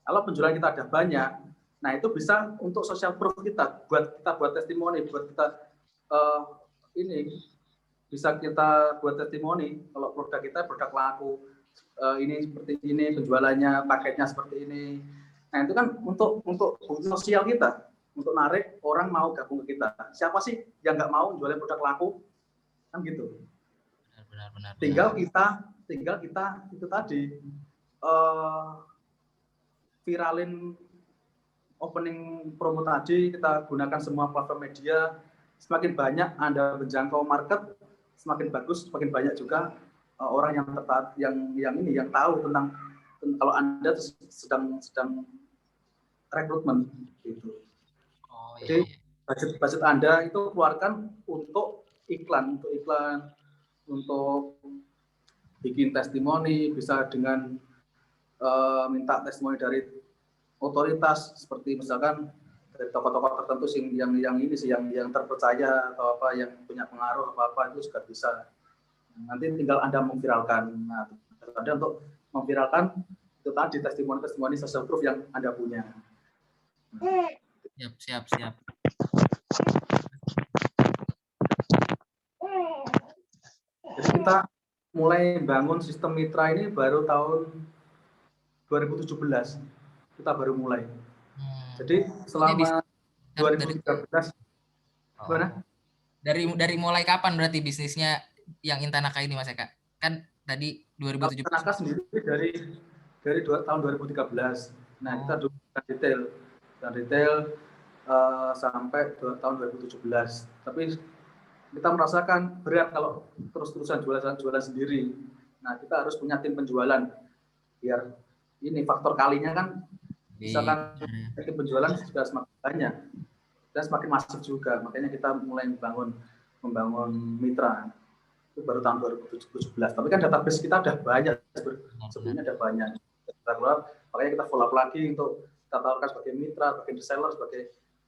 Kalau penjualan kita ada banyak, nah itu bisa untuk social proof kita buat testimoni, buat kita ini bisa kita buat testimoni kalau produk kita produk laku, ini seperti ini penjualannya, paketnya seperti ini. Nah itu kan untuk sosial kita, untuk narik orang mau gabung ke kita. Siapa sih yang nggak mau jualin produk laku? Kan gitu. Benar. Tinggal kita itu tadi viralin opening promo tadi, kita gunakan semua platform media. Semakin banyak Anda menjangkau market, semakin bagus, semakin banyak juga orang yang tertarik, yang tahu tentang kalau Anda sedang rekrutmen gitu. Jadi budget Anda itu keluarkan untuk iklan, untuk bikin testimoni, bisa dengan minta testimoni dari otoritas seperti misalkan dari tokoh-tokoh tertentu yang terpercaya atau apa, yang punya pengaruh apa itu juga bisa. Nanti tinggal Anda memviralkan. Nah, Anda untuk memviralkan itu tadi testimoni social proof yang Anda punya. Siap. Jadi kita mulai bangun sistem mitra ini baru tahun 2017. Kita baru mulai. Jadi selama 2013 gimana? Dari mulai kapan berarti bisnisnya yang Intanaka ini Mas Eka? Kan tadi 2017. Intanaka sendiri dari tahun 2013. Nah, kita dulu retail sampai tahun 2017. Tapi kita merasakan berat kalau terus-terusan jualan sendiri. Nah, kita harus punya tim penjualan biar ini faktor kalinya kan misalkan tim penjualan sudah semakin banyak dan semakin masif juga. Makanya kita mulai membangun mitra. Itu baru tahun 2017. Tapi kan database kita udah banyak, sebelumnya ada banyak. Makanya kita follow up lagi untuk kita tawarkan sebagai mitra, sebagai reseller, sebagai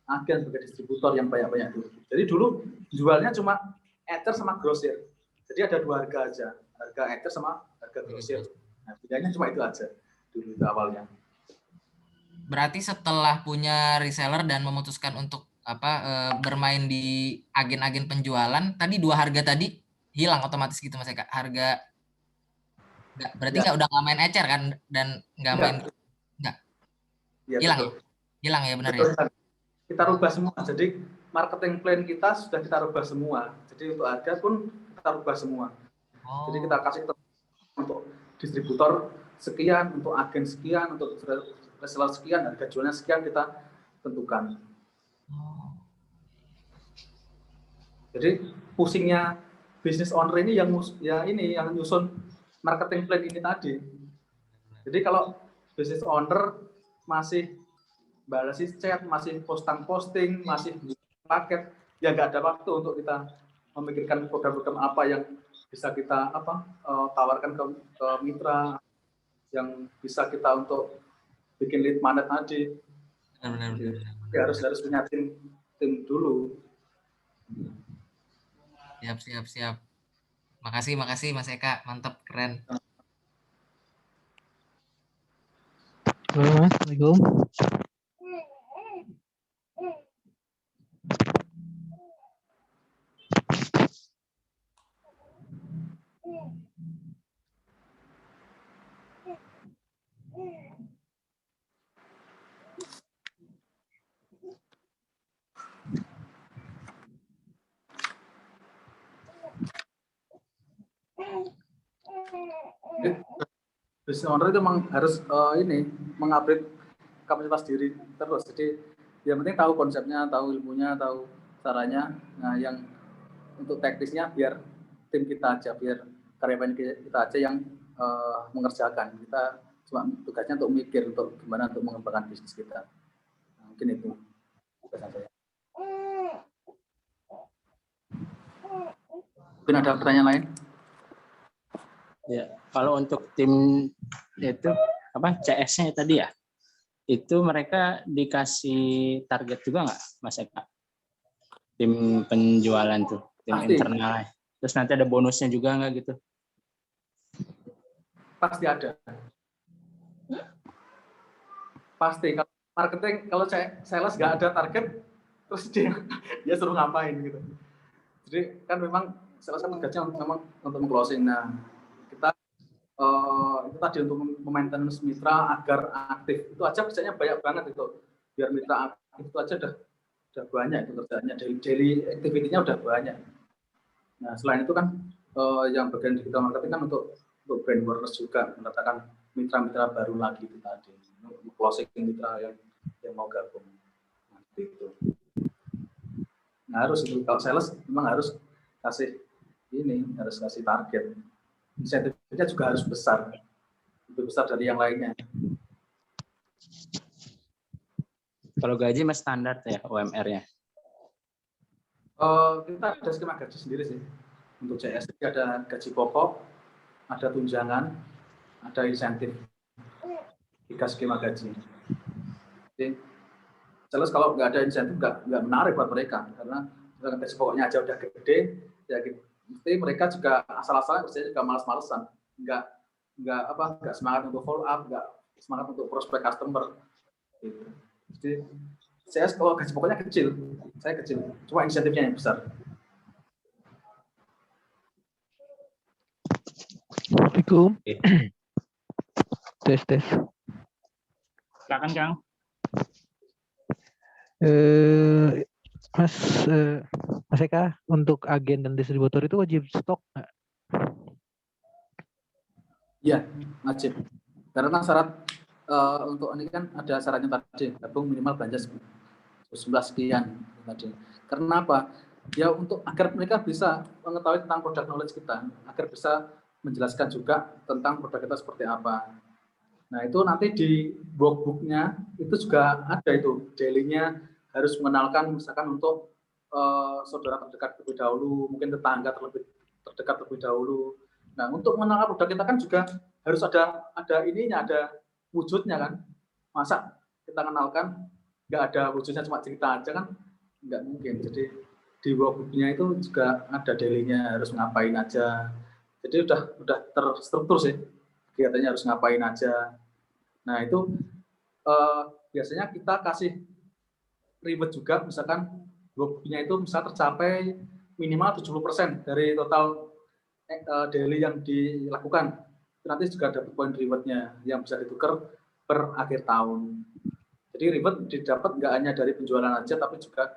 agen, sebagai distributor yang banyak-banyak dulu. Jadi dulu jualnya cuma ether sama grosir. Jadi ada dua harga aja, harga ether sama harga grosir. Nah, bedanya cuma itu aja dulu itu awalnya. Berarti setelah punya reseller dan memutuskan untuk bermain di agen-agen penjualan, tadi dua harga tadi hilang otomatis gitu Mas Eka. Harga berarti udah nggak main ecer kan, dan nggak main hilang. Hilang ya, benar ya. Kita rubah semua. Jadi marketing plan kita sudah kita rubah semua. Jadi untuk harga pun kita rubah semua. Jadi kita kasih untuk distributor sekian, untuk agen sekian, untuk reseller sekian, harga jualnya sekian kita tentukan. Jadi pusingnya business owner ini yang nyusun marketing plan ini tadi. Jadi kalau business owner masih balas chat, masih posting, masih paket, ya nggak ada waktu untuk kita memikirkan program-program apa yang bisa kita tawarkan ke mitra, yang bisa kita untuk bikin lead magnet tadi. Benar. Ya, harus punya tim dulu. Siap. Makasih Mas Eka, mantap, keren. Assalamualaikum. Business owner itu memang harus mengupgrade kapasitas diri terus. Jadi yang penting tahu konsepnya, tahu ilmunya, tahu caranya. Nah, yang untuk teknisnya biar tim kita aja, biar karyawan kita aja yang mengerjakan. Kita cuma tugasnya untuk mikir untuk gimana untuk mengembangkan bisnis kita. Nah, mungkin itu tugasan saya. Mungkin ada pertanyaan lain? Ya, kalau untuk tim itu apa CS-nya tadi ya, itu mereka dikasih target juga nggak, Mas Eka? Tim penjualan tuh, tim Pasti. internal. Terus nanti ada bonusnya juga nggak gitu? Pasti ada. Pasti. Kalau marketing, kalau sales nggak ada target, terus dia suruh ngapain gitu. Jadi kan memang sales kan tugasnya memang untuk closing. Nah, kita itu tadi untuk maintenance mitra agar aktif. Itu aja kerjanya banyak banget itu. Biar mitra aktif itu aja udah banyak itu kerjanya. Daily activity-nya udah banyak. Nah, selain itu kan yang bagian digital marketing kan untuk brand awareness juga, mendatangkan mitra-mitra baru lagi itu tadi. Closing mitra yang mau gabung. Nah, itu. Nah, harus itu kalau sales memang harus kasih target. Insentifnya juga harus besar, lebih besar dari yang lainnya. Kalau gaji mas standar ya UMR-nya? Kita ada skema gaji sendiri sih. Untuk CS ada gaji pokok, ada tunjangan, ada insentif. 3 skema gaji. Jadi, jelas kalau nggak ada insentif nggak menarik buat mereka karena gaji pokoknya aja udah gede, ya mesti mereka juga asal-asalan kerjanya juga malas-malesan, nggak semangat untuk follow up, nggak semangat untuk prospek customer. Gitu. Jadi saya kalau gaji pokoknya kecil, saya kecil, cuma insentifnya yang besar. Assalamualaikum. Tes. Silakan Kang. Mas Eka, untuk agen dan distributor itu wajib stok nggak? Iya, wajib. Karena syarat untuk ini kan ada syaratnya tadi, gabung minimal belanja 11 sekian tadi. Karena apa? Ya untuk agar mereka bisa mengetahui tentang produk knowledge kita, agar bisa menjelaskan juga tentang produk kita seperti apa. Nah itu nanti di workbook-nya itu juga ada itu daily-nya harus mengenalkan misalkan untuk saudara terdekat terlebih dahulu, mungkin tetangga terdekat terlebih dahulu. Nah untuk mengenalkan produk kita kan juga harus ada ininya, ada wujudnya kan. Masa kita kenalkan nggak ada wujudnya cuma cerita aja kan nggak mungkin. Jadi di workbook-nya itu juga ada daily-nya harus ngapain aja. Jadi udah terstruktur sih kegiatannya harus ngapain aja. Nah itu biasanya kita kasih reward juga, misalkan workbook-nya itu bisa tercapai minimal 70% dari total daily yang dilakukan. Nanti juga ada poin reward-nya yang bisa ditukar per akhir tahun. Jadi reward didapat nggak hanya dari penjualan aja, tapi juga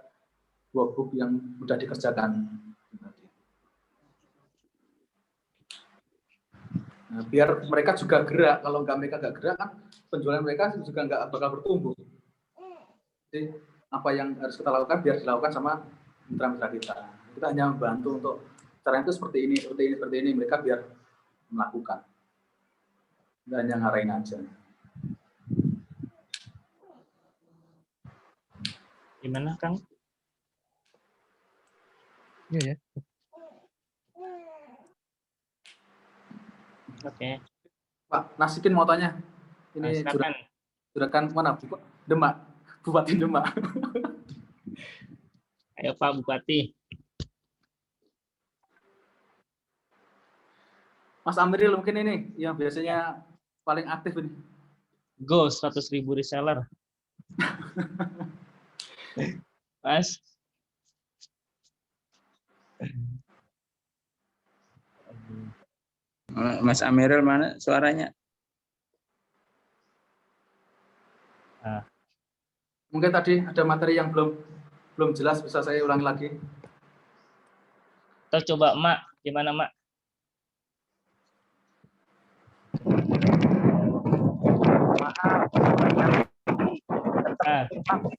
workbook yang sudah dikerjakan. Nah, biar mereka juga gerak. Kalau mereka nggak gerak kan penjualan mereka juga nggak bakal bertumbuh. Jadi apa yang harus kita lakukan biar dilakukan sama mitra-mitra kita. Kita hanya membantu untuk caranya itu seperti ini. Mereka biar melakukan. Nggak hanya ngarahin aja. Gimana Kang? Iya ya. Oke. Pak Nasikin mau tanya. Ini juragan mana? Demak. Bupati Demak. Ayo Pak Bupati. Mas Amiril mungkin ini yang biasanya paling aktif ini. Go 100.000 reseller. Mas. Mas Amiril mana suaranya? Mungkin tadi ada materi yang belum jelas, bisa saya ulangi lagi. Terus coba Mak, gimana Mak?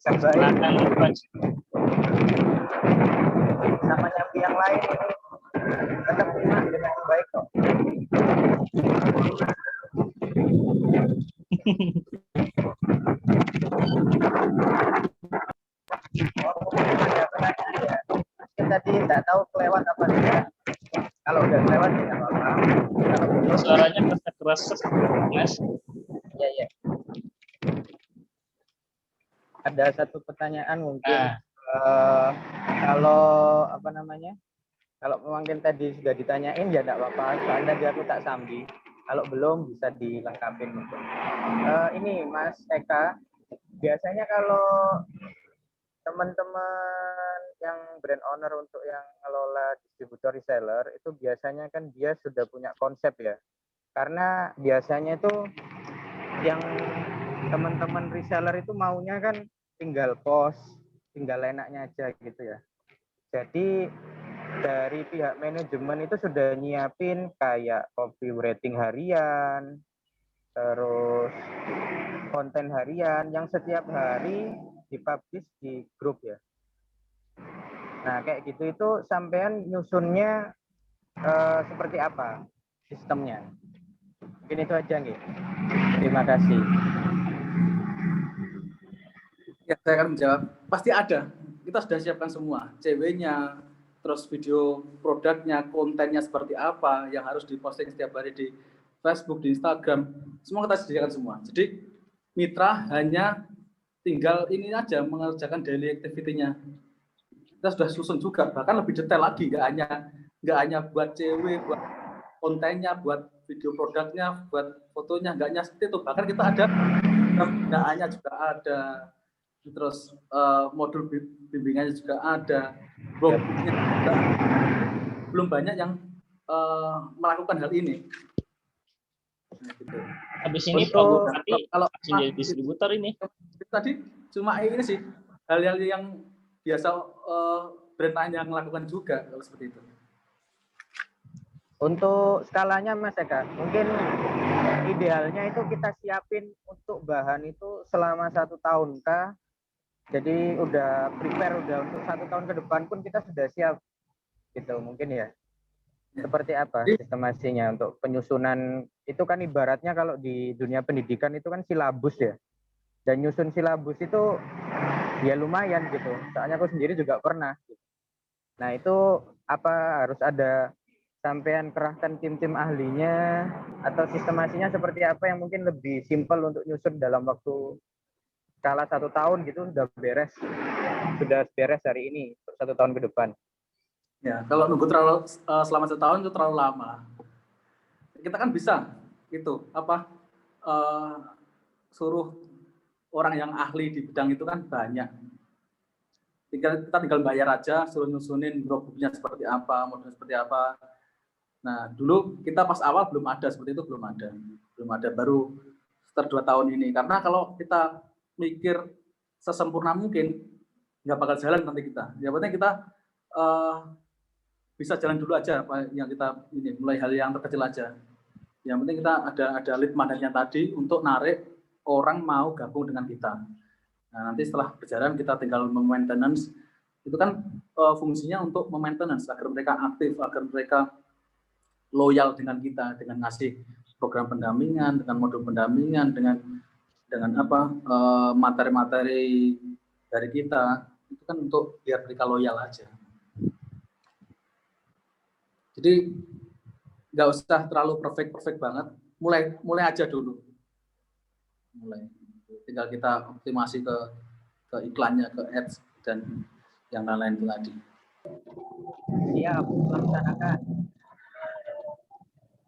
Silakan sama nyambi yang lain ini tetap dengan baik kok. Mungkin tadi tidak tahu kelewat apa tidak. Kalau udah kelewat tidak apa-apa. Suaranya keras Mas. Iya. Ada satu pertanyaan mungkin. Kalau apa namanya? Kalau mungkin tadi sudah ditanyain ya tidak apa-apa. Soalnya tadi aku tak sambi. Kalau belum bisa dilengkapin mungkin. Ini Mas Eka, biasanya kalau teman-teman yang brand owner untuk yang ngelola distributor reseller itu biasanya kan dia sudah punya konsep ya. Karena biasanya itu yang teman-teman reseller itu maunya kan tinggal pos, tinggal enaknya aja gitu ya. Jadi dari pihak manajemen itu sudah nyiapin kayak copywriting harian, terus konten harian yang setiap hari dipublish di grup ya. Nah kayak gitu itu sampean nyusunnya seperti apa sistemnya? Mungkin itu aja nggih. Terima kasih. Ya, saya akan menjawab. Pasti ada. Kita sudah siapkan semua. CW-nya, terus video produknya, kontennya seperti apa, yang harus diposting setiap hari di Facebook, di Instagram. Semua kita sediakan semua. Jadi, mitra hanya tinggal ini aja, mengerjakan daily activity-nya. Kita sudah susun juga, bahkan lebih detail lagi. Nggak hanya buat CW, buat kontennya, buat video produknya, buat fotonya, nggak hanya seperti itu. Bahkan kita ada, pembinaannya juga ada. Terus modul bimbingannya juga ada, blognya juga. Belum banyak yang melakukan hal ini. Nah, gitu. Habis ini Pak Bupati kalau jadi distributor ini. Tadi cuma ini sih hal-hal yang biasa brand lain yang melakukan juga kalau seperti itu. Untuk skalanya Mas Eka, mungkin idealnya itu kita siapin untuk bahan itu selama 1 tahun kah? Jadi udah prepare udah untuk 1 tahun ke depan pun kita sudah siap gitu mungkin ya. Seperti apa sistemasinya untuk penyusunan itu kan ibaratnya kalau di dunia pendidikan itu kan silabus ya. Dan nyusun silabus itu ya lumayan gitu. Soalnya aku sendiri juga pernah. Nah itu apa harus ada sampean kerahkan tim-tim ahlinya atau sistemasinya seperti apa yang mungkin lebih simpel untuk nyusun dalam waktu skala 1 tahun gitu sudah beres hari ini 1 tahun ke depan. Ya kalau nunggu terlalu selama 1 tahun itu terlalu lama. Kita kan bisa itu apa suruh orang yang ahli di bidang itu kan banyak. Kita tinggal bayar aja, suruh nyusunin booknya seperti apa, model seperti apa. Nah dulu kita pas awal belum ada seperti itu, belum ada baru setelah 2 tahun ini. Karena kalau kita mikir sesempurna mungkin nggak bakal jalan nanti kita. Ya penting kita bisa jalan dulu aja apa yang kita ini mulai hal yang terkecil aja. Yang penting kita ada lead magnetnya tadi untuk narik orang mau gabung dengan kita. Nah nanti setelah berjalan kita tinggal maintenance. Itu kan fungsinya untuk maintenance agar mereka aktif, agar mereka loyal dengan kita, dengan ngasih program pendampingan, dengan modul pendampingan, dengan apa materi-materi dari kita itu kan untuk biar mereka loyal aja. Jadi nggak usah terlalu perfect banget, mulai aja dulu. Tinggal kita optimasi ke iklannya, ke ads dan yang lain-lain itu tadi. Siap, laksanakan.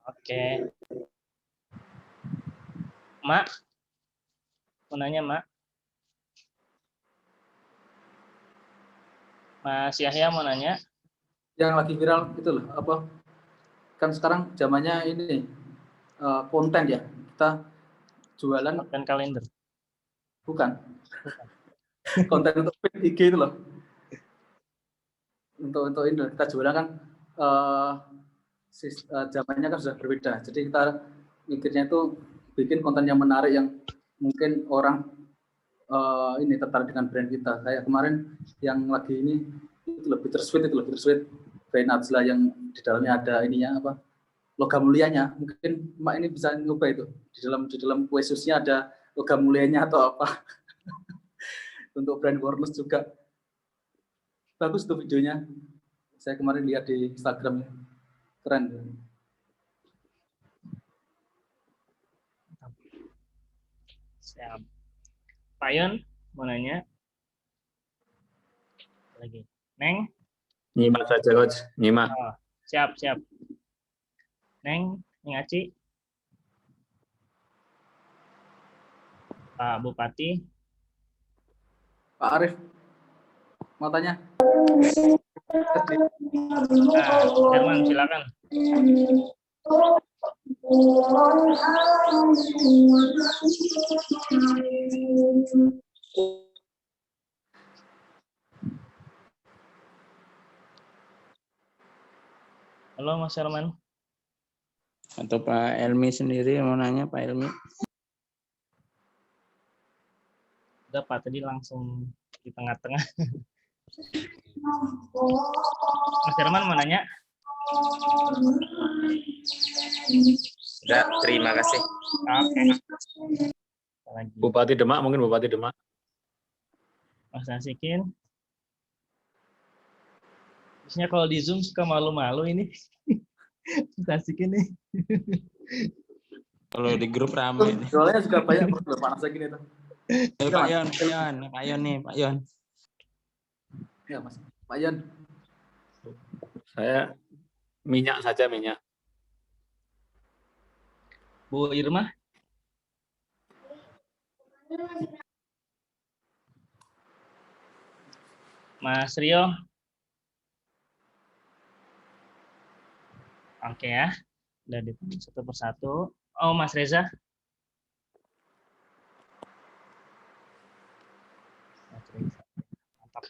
Oke. Mak, mau nanya Mak. Mas Yahya mau nanya. Yang lagi viral itu loh, apa? Kan sekarang zamannya ini konten ya. Kita jualan konten kalender. Bukan. Konten untuk IG itu loh. Untuk ini kita jualan kan zamannya kan sudah berbeda. Jadi kita mikirnya itu bikin konten yang menarik yang mungkin orang ini tertarik dengan brand kita. Kayak kemarin yang lagi ini itu lebih tersweet, Brand Najla yang di dalamnya ada ininya apa? Logam mulianya. Mungkin Mak ini bisa nyoba itu. Di dalam kue susnya ada logam mulianya atau apa. Untuk brand Warnus juga. Bagus tuh videonya. Saya kemarin lihat di Instagram. Keren. Siap. Pak Yon mau nanya? Lagi. Neng? Nyimak saja, Coach. Nyimak. Oh, siap. Neng Aci? Pak Bupati? Pak Arif, mau tanya? Herman, silakan. Halo Mas Herman. Atau Pak Elmi sendiri mau nanya, Pak Elmi? Udah Pak, tadi langsung di tengah-tengah. Mas Herman mau nanya? Udah, terima kasih. Oke. Bupati Demak, mungkin Bupati Demak. Mas Nasikin. Biasanya kalau di Zoom suka malu-malu ini. Mas Nasikin nih. Kalau di grup ramai nih. Soalnya juga banyak Pak Nasikin itu. Pak Yon. Ya, Mas. Pak Yon. Saya minyak saja, minyak. Bu Irma. Mas Rio. Oke ya. Udah ditanya satu persatu. Oh, Mas Reza. Mantap.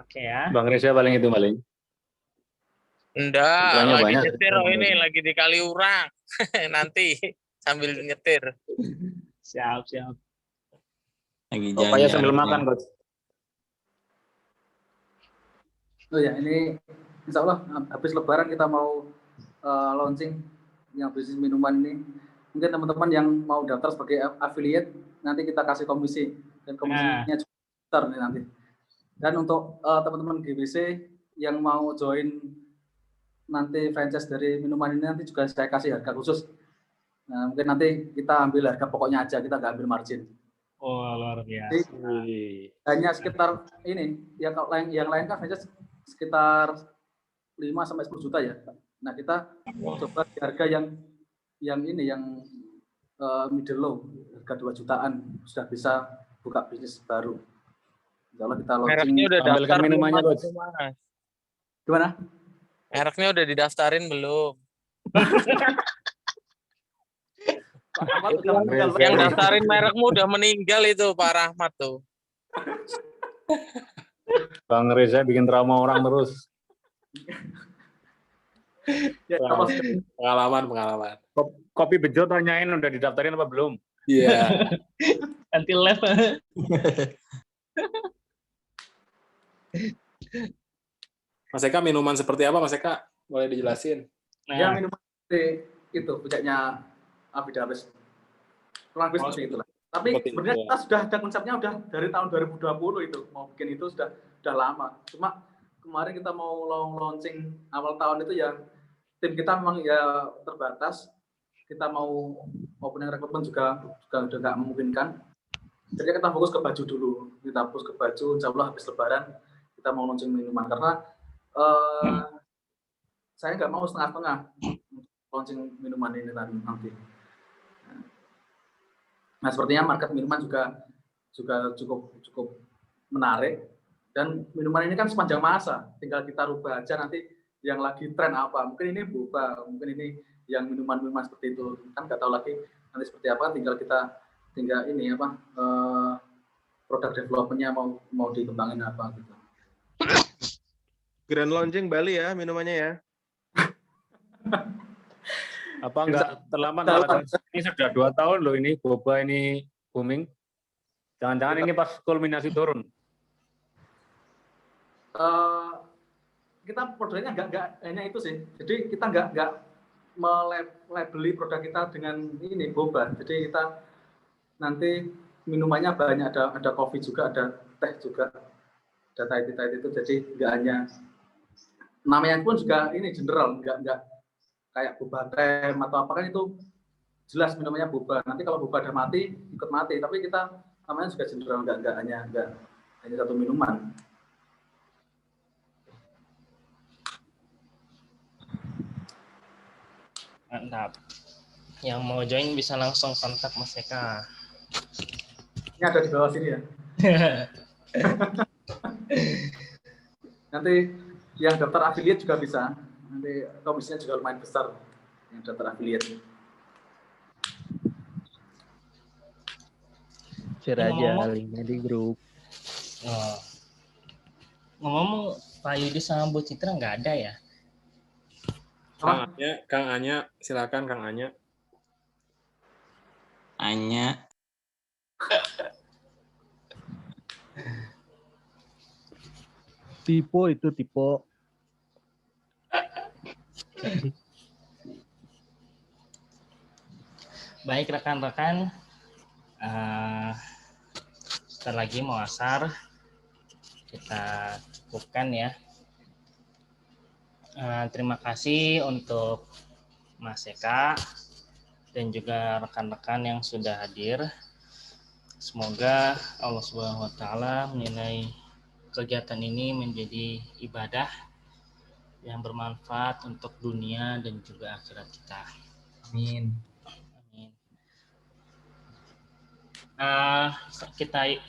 Oke ya. Bang Reza paling itu paling. Enggak, Istilahnya lagi banyak. nyetir ini, lagi di Kaliurang. Nanti sambil nyetir. Siap. Lagi Pokoknya sambil makan, Coach. Oh ya, ini insya Allah habis Lebaran kita mau launching yang bisnis minuman ini. Mungkin teman-teman yang mau daftar sebagai affiliate, nanti kita kasih komisi. Dan komisinya juga besar nih nanti. Dan untuk teman-teman GBC yang mau join nanti franchise dari minuman ini, nanti juga saya kasih harga khusus. Nah, mungkin nanti kita ambil harga pokoknya aja, kita nggak ambil margin. Oh, luar biasa. Jadi, hanya sekitar ini, yang lain kan franchise sekitar 5-10 juta ya. Nah, kita coba di harga yang middle low, harga 2 jutaan sudah bisa buka bisnis baru. Kalau kita launching, Mereknya udah daftar minumannya, Coach. Gimana? Mereknya udah didaftarin belum? Yang daftarin merekmu udah meninggal itu Pak Rahmat tuh. Bang Reza bikin trauma orang terus. Pengalaman. Kopi Bejo tanyain udah didaftarin apa belum? Iya. Nanti live. Mas Eka, minuman seperti apa Mas Eka? Boleh dijelasin? Ya, minuman itu punyanya Abidaris. Kurang lebih seperti itulah. Tapi sebenarnya kita sudah ada konsepnya udah dari tahun 2020 itu. Mau bikin itu sudah lama. Cuma kemarin kita mau launching awal tahun itu ya tim kita memang ya terbatas. Kita mau opening rekrutmen juga udah nggak memungkinkan. Jadi kita fokus ke baju dulu. Kita fokus ke baju, insya Allah habis Lebaran kita mau launching minuman. Karena saya nggak mau setengah-setengah launching minuman ini nanti. Nah, sepertinya market minuman juga cukup menarik, dan minuman ini kan sepanjang masa, tinggal kita rubah aja nanti yang lagi tren apa. Mungkin ini boba, mungkin ini yang minuman seperti itu, kan nggak tahu lagi nanti seperti apa. Tinggal ini apa produk development-nya mau dikembangin apa gitu. Grand launching Bali ya minumannya ya. Apa enggak terlambat? Ini sudah 2 tahun loh ini boba ini booming. Jangan-jangan ini pas kulminasi turun. kita produknya nggak hanya itu sih. Jadi kita nggak melabeli produk kita dengan ini boba. Jadi kita nanti minumannya banyak, ada kopi juga, ada teh juga, ada Thai itu. Jadi nggak hanya namanya pun juga ini general, nggak kayak boba teh atau apa, kan itu jelas minumannya boba. Nanti kalau boba udah mati, ikut mati. Tapi kita namanya juga general, nggak hanya satu minuman. Mantap. Yang mau join bisa langsung kontak Mas Eka. Ini ada di bawah sini ya. Nanti yang daftar affiliate juga bisa. Nanti komisinya juga lumayan besar yang daftar affiliate. Share aja linknya di grup. Ngomong Pak Yudi sama Bu Citra nggak ada ya? Kang Anya, silakan Kang Anya. Anya. Tipe itu tipe. Baik rekan-rekan, sebentar lagi mau asar, kita cukupkan ya. Terima kasih untuk Mas Eka dan juga rekan-rekan yang sudah hadir. Semoga Allah Subhanahu wa taala menilai kegiatan ini menjadi ibadah yang bermanfaat untuk dunia dan juga akhirat kita. Amin.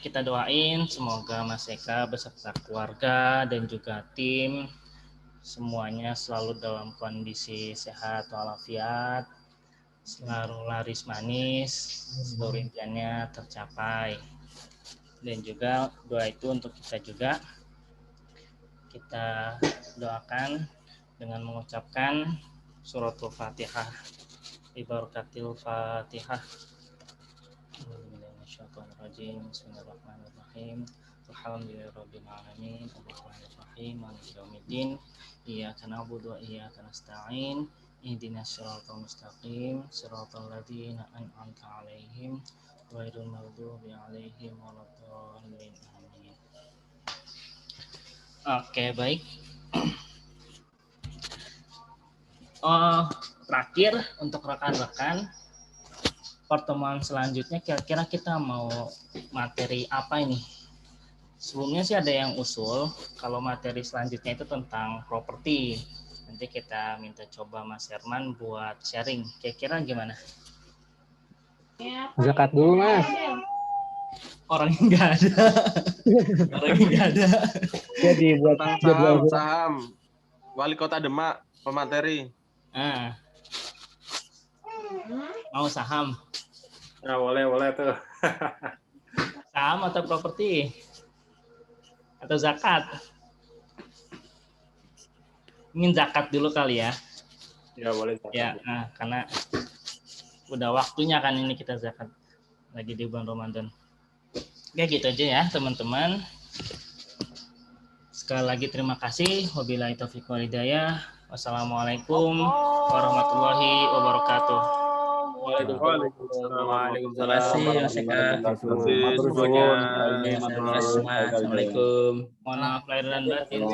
Kita doain semoga Mas Eka beserta keluarga dan juga tim semuanya selalu dalam kondisi sehat walafiat, selalu laris manis, seluruh impiannya tercapai. Dan juga doa itu untuk kita juga. Kita doakan dengan mengucapkan suratul Fatihah. Ibarakatil Fatihah. Bismillahirrahmanirrahim. Alhamdulillahirabbil alamin. Arrahmanirrahim. Maliki yaumiddin. Iyyaka na'budu wa iyyaka nasta'in. Ihdinas siratal mustaqim. Siratal ladzina an'amta 'alaihim ghairil maghdubi 'alaihim waladdallin. Amin. Oke, baik. Terakhir untuk rekan-rekan, pertemuan selanjutnya kira-kira kita mau materi apa ini? Sebelumnya sih ada yang usul kalau materi selanjutnya itu tentang properti. Nanti kita minta coba Mas Herman buat sharing. Kira-kira gimana? Zakat dulu, Mas. Orangnya nggak ada. Orangnya nggak ada. Jadi buat saham. Wali Kota Demak pemateri. Mau saham? Nah, boleh tuh. Saham atau properti? Atau zakat? Ingin zakat dulu kali ya? Ya boleh. Ya, karena udah waktunya kan ini kita zakat lagi di bulan Ramadan. Ya gitu aja ya teman-teman. Sekali lagi terima kasih. Wabillahi taufiq wal hidayah. Wassalamualaikum warahmatullahi wabarakatuh. Waalaikumsalam. Assalamualaikum. Mohon maaf lahir dan batin.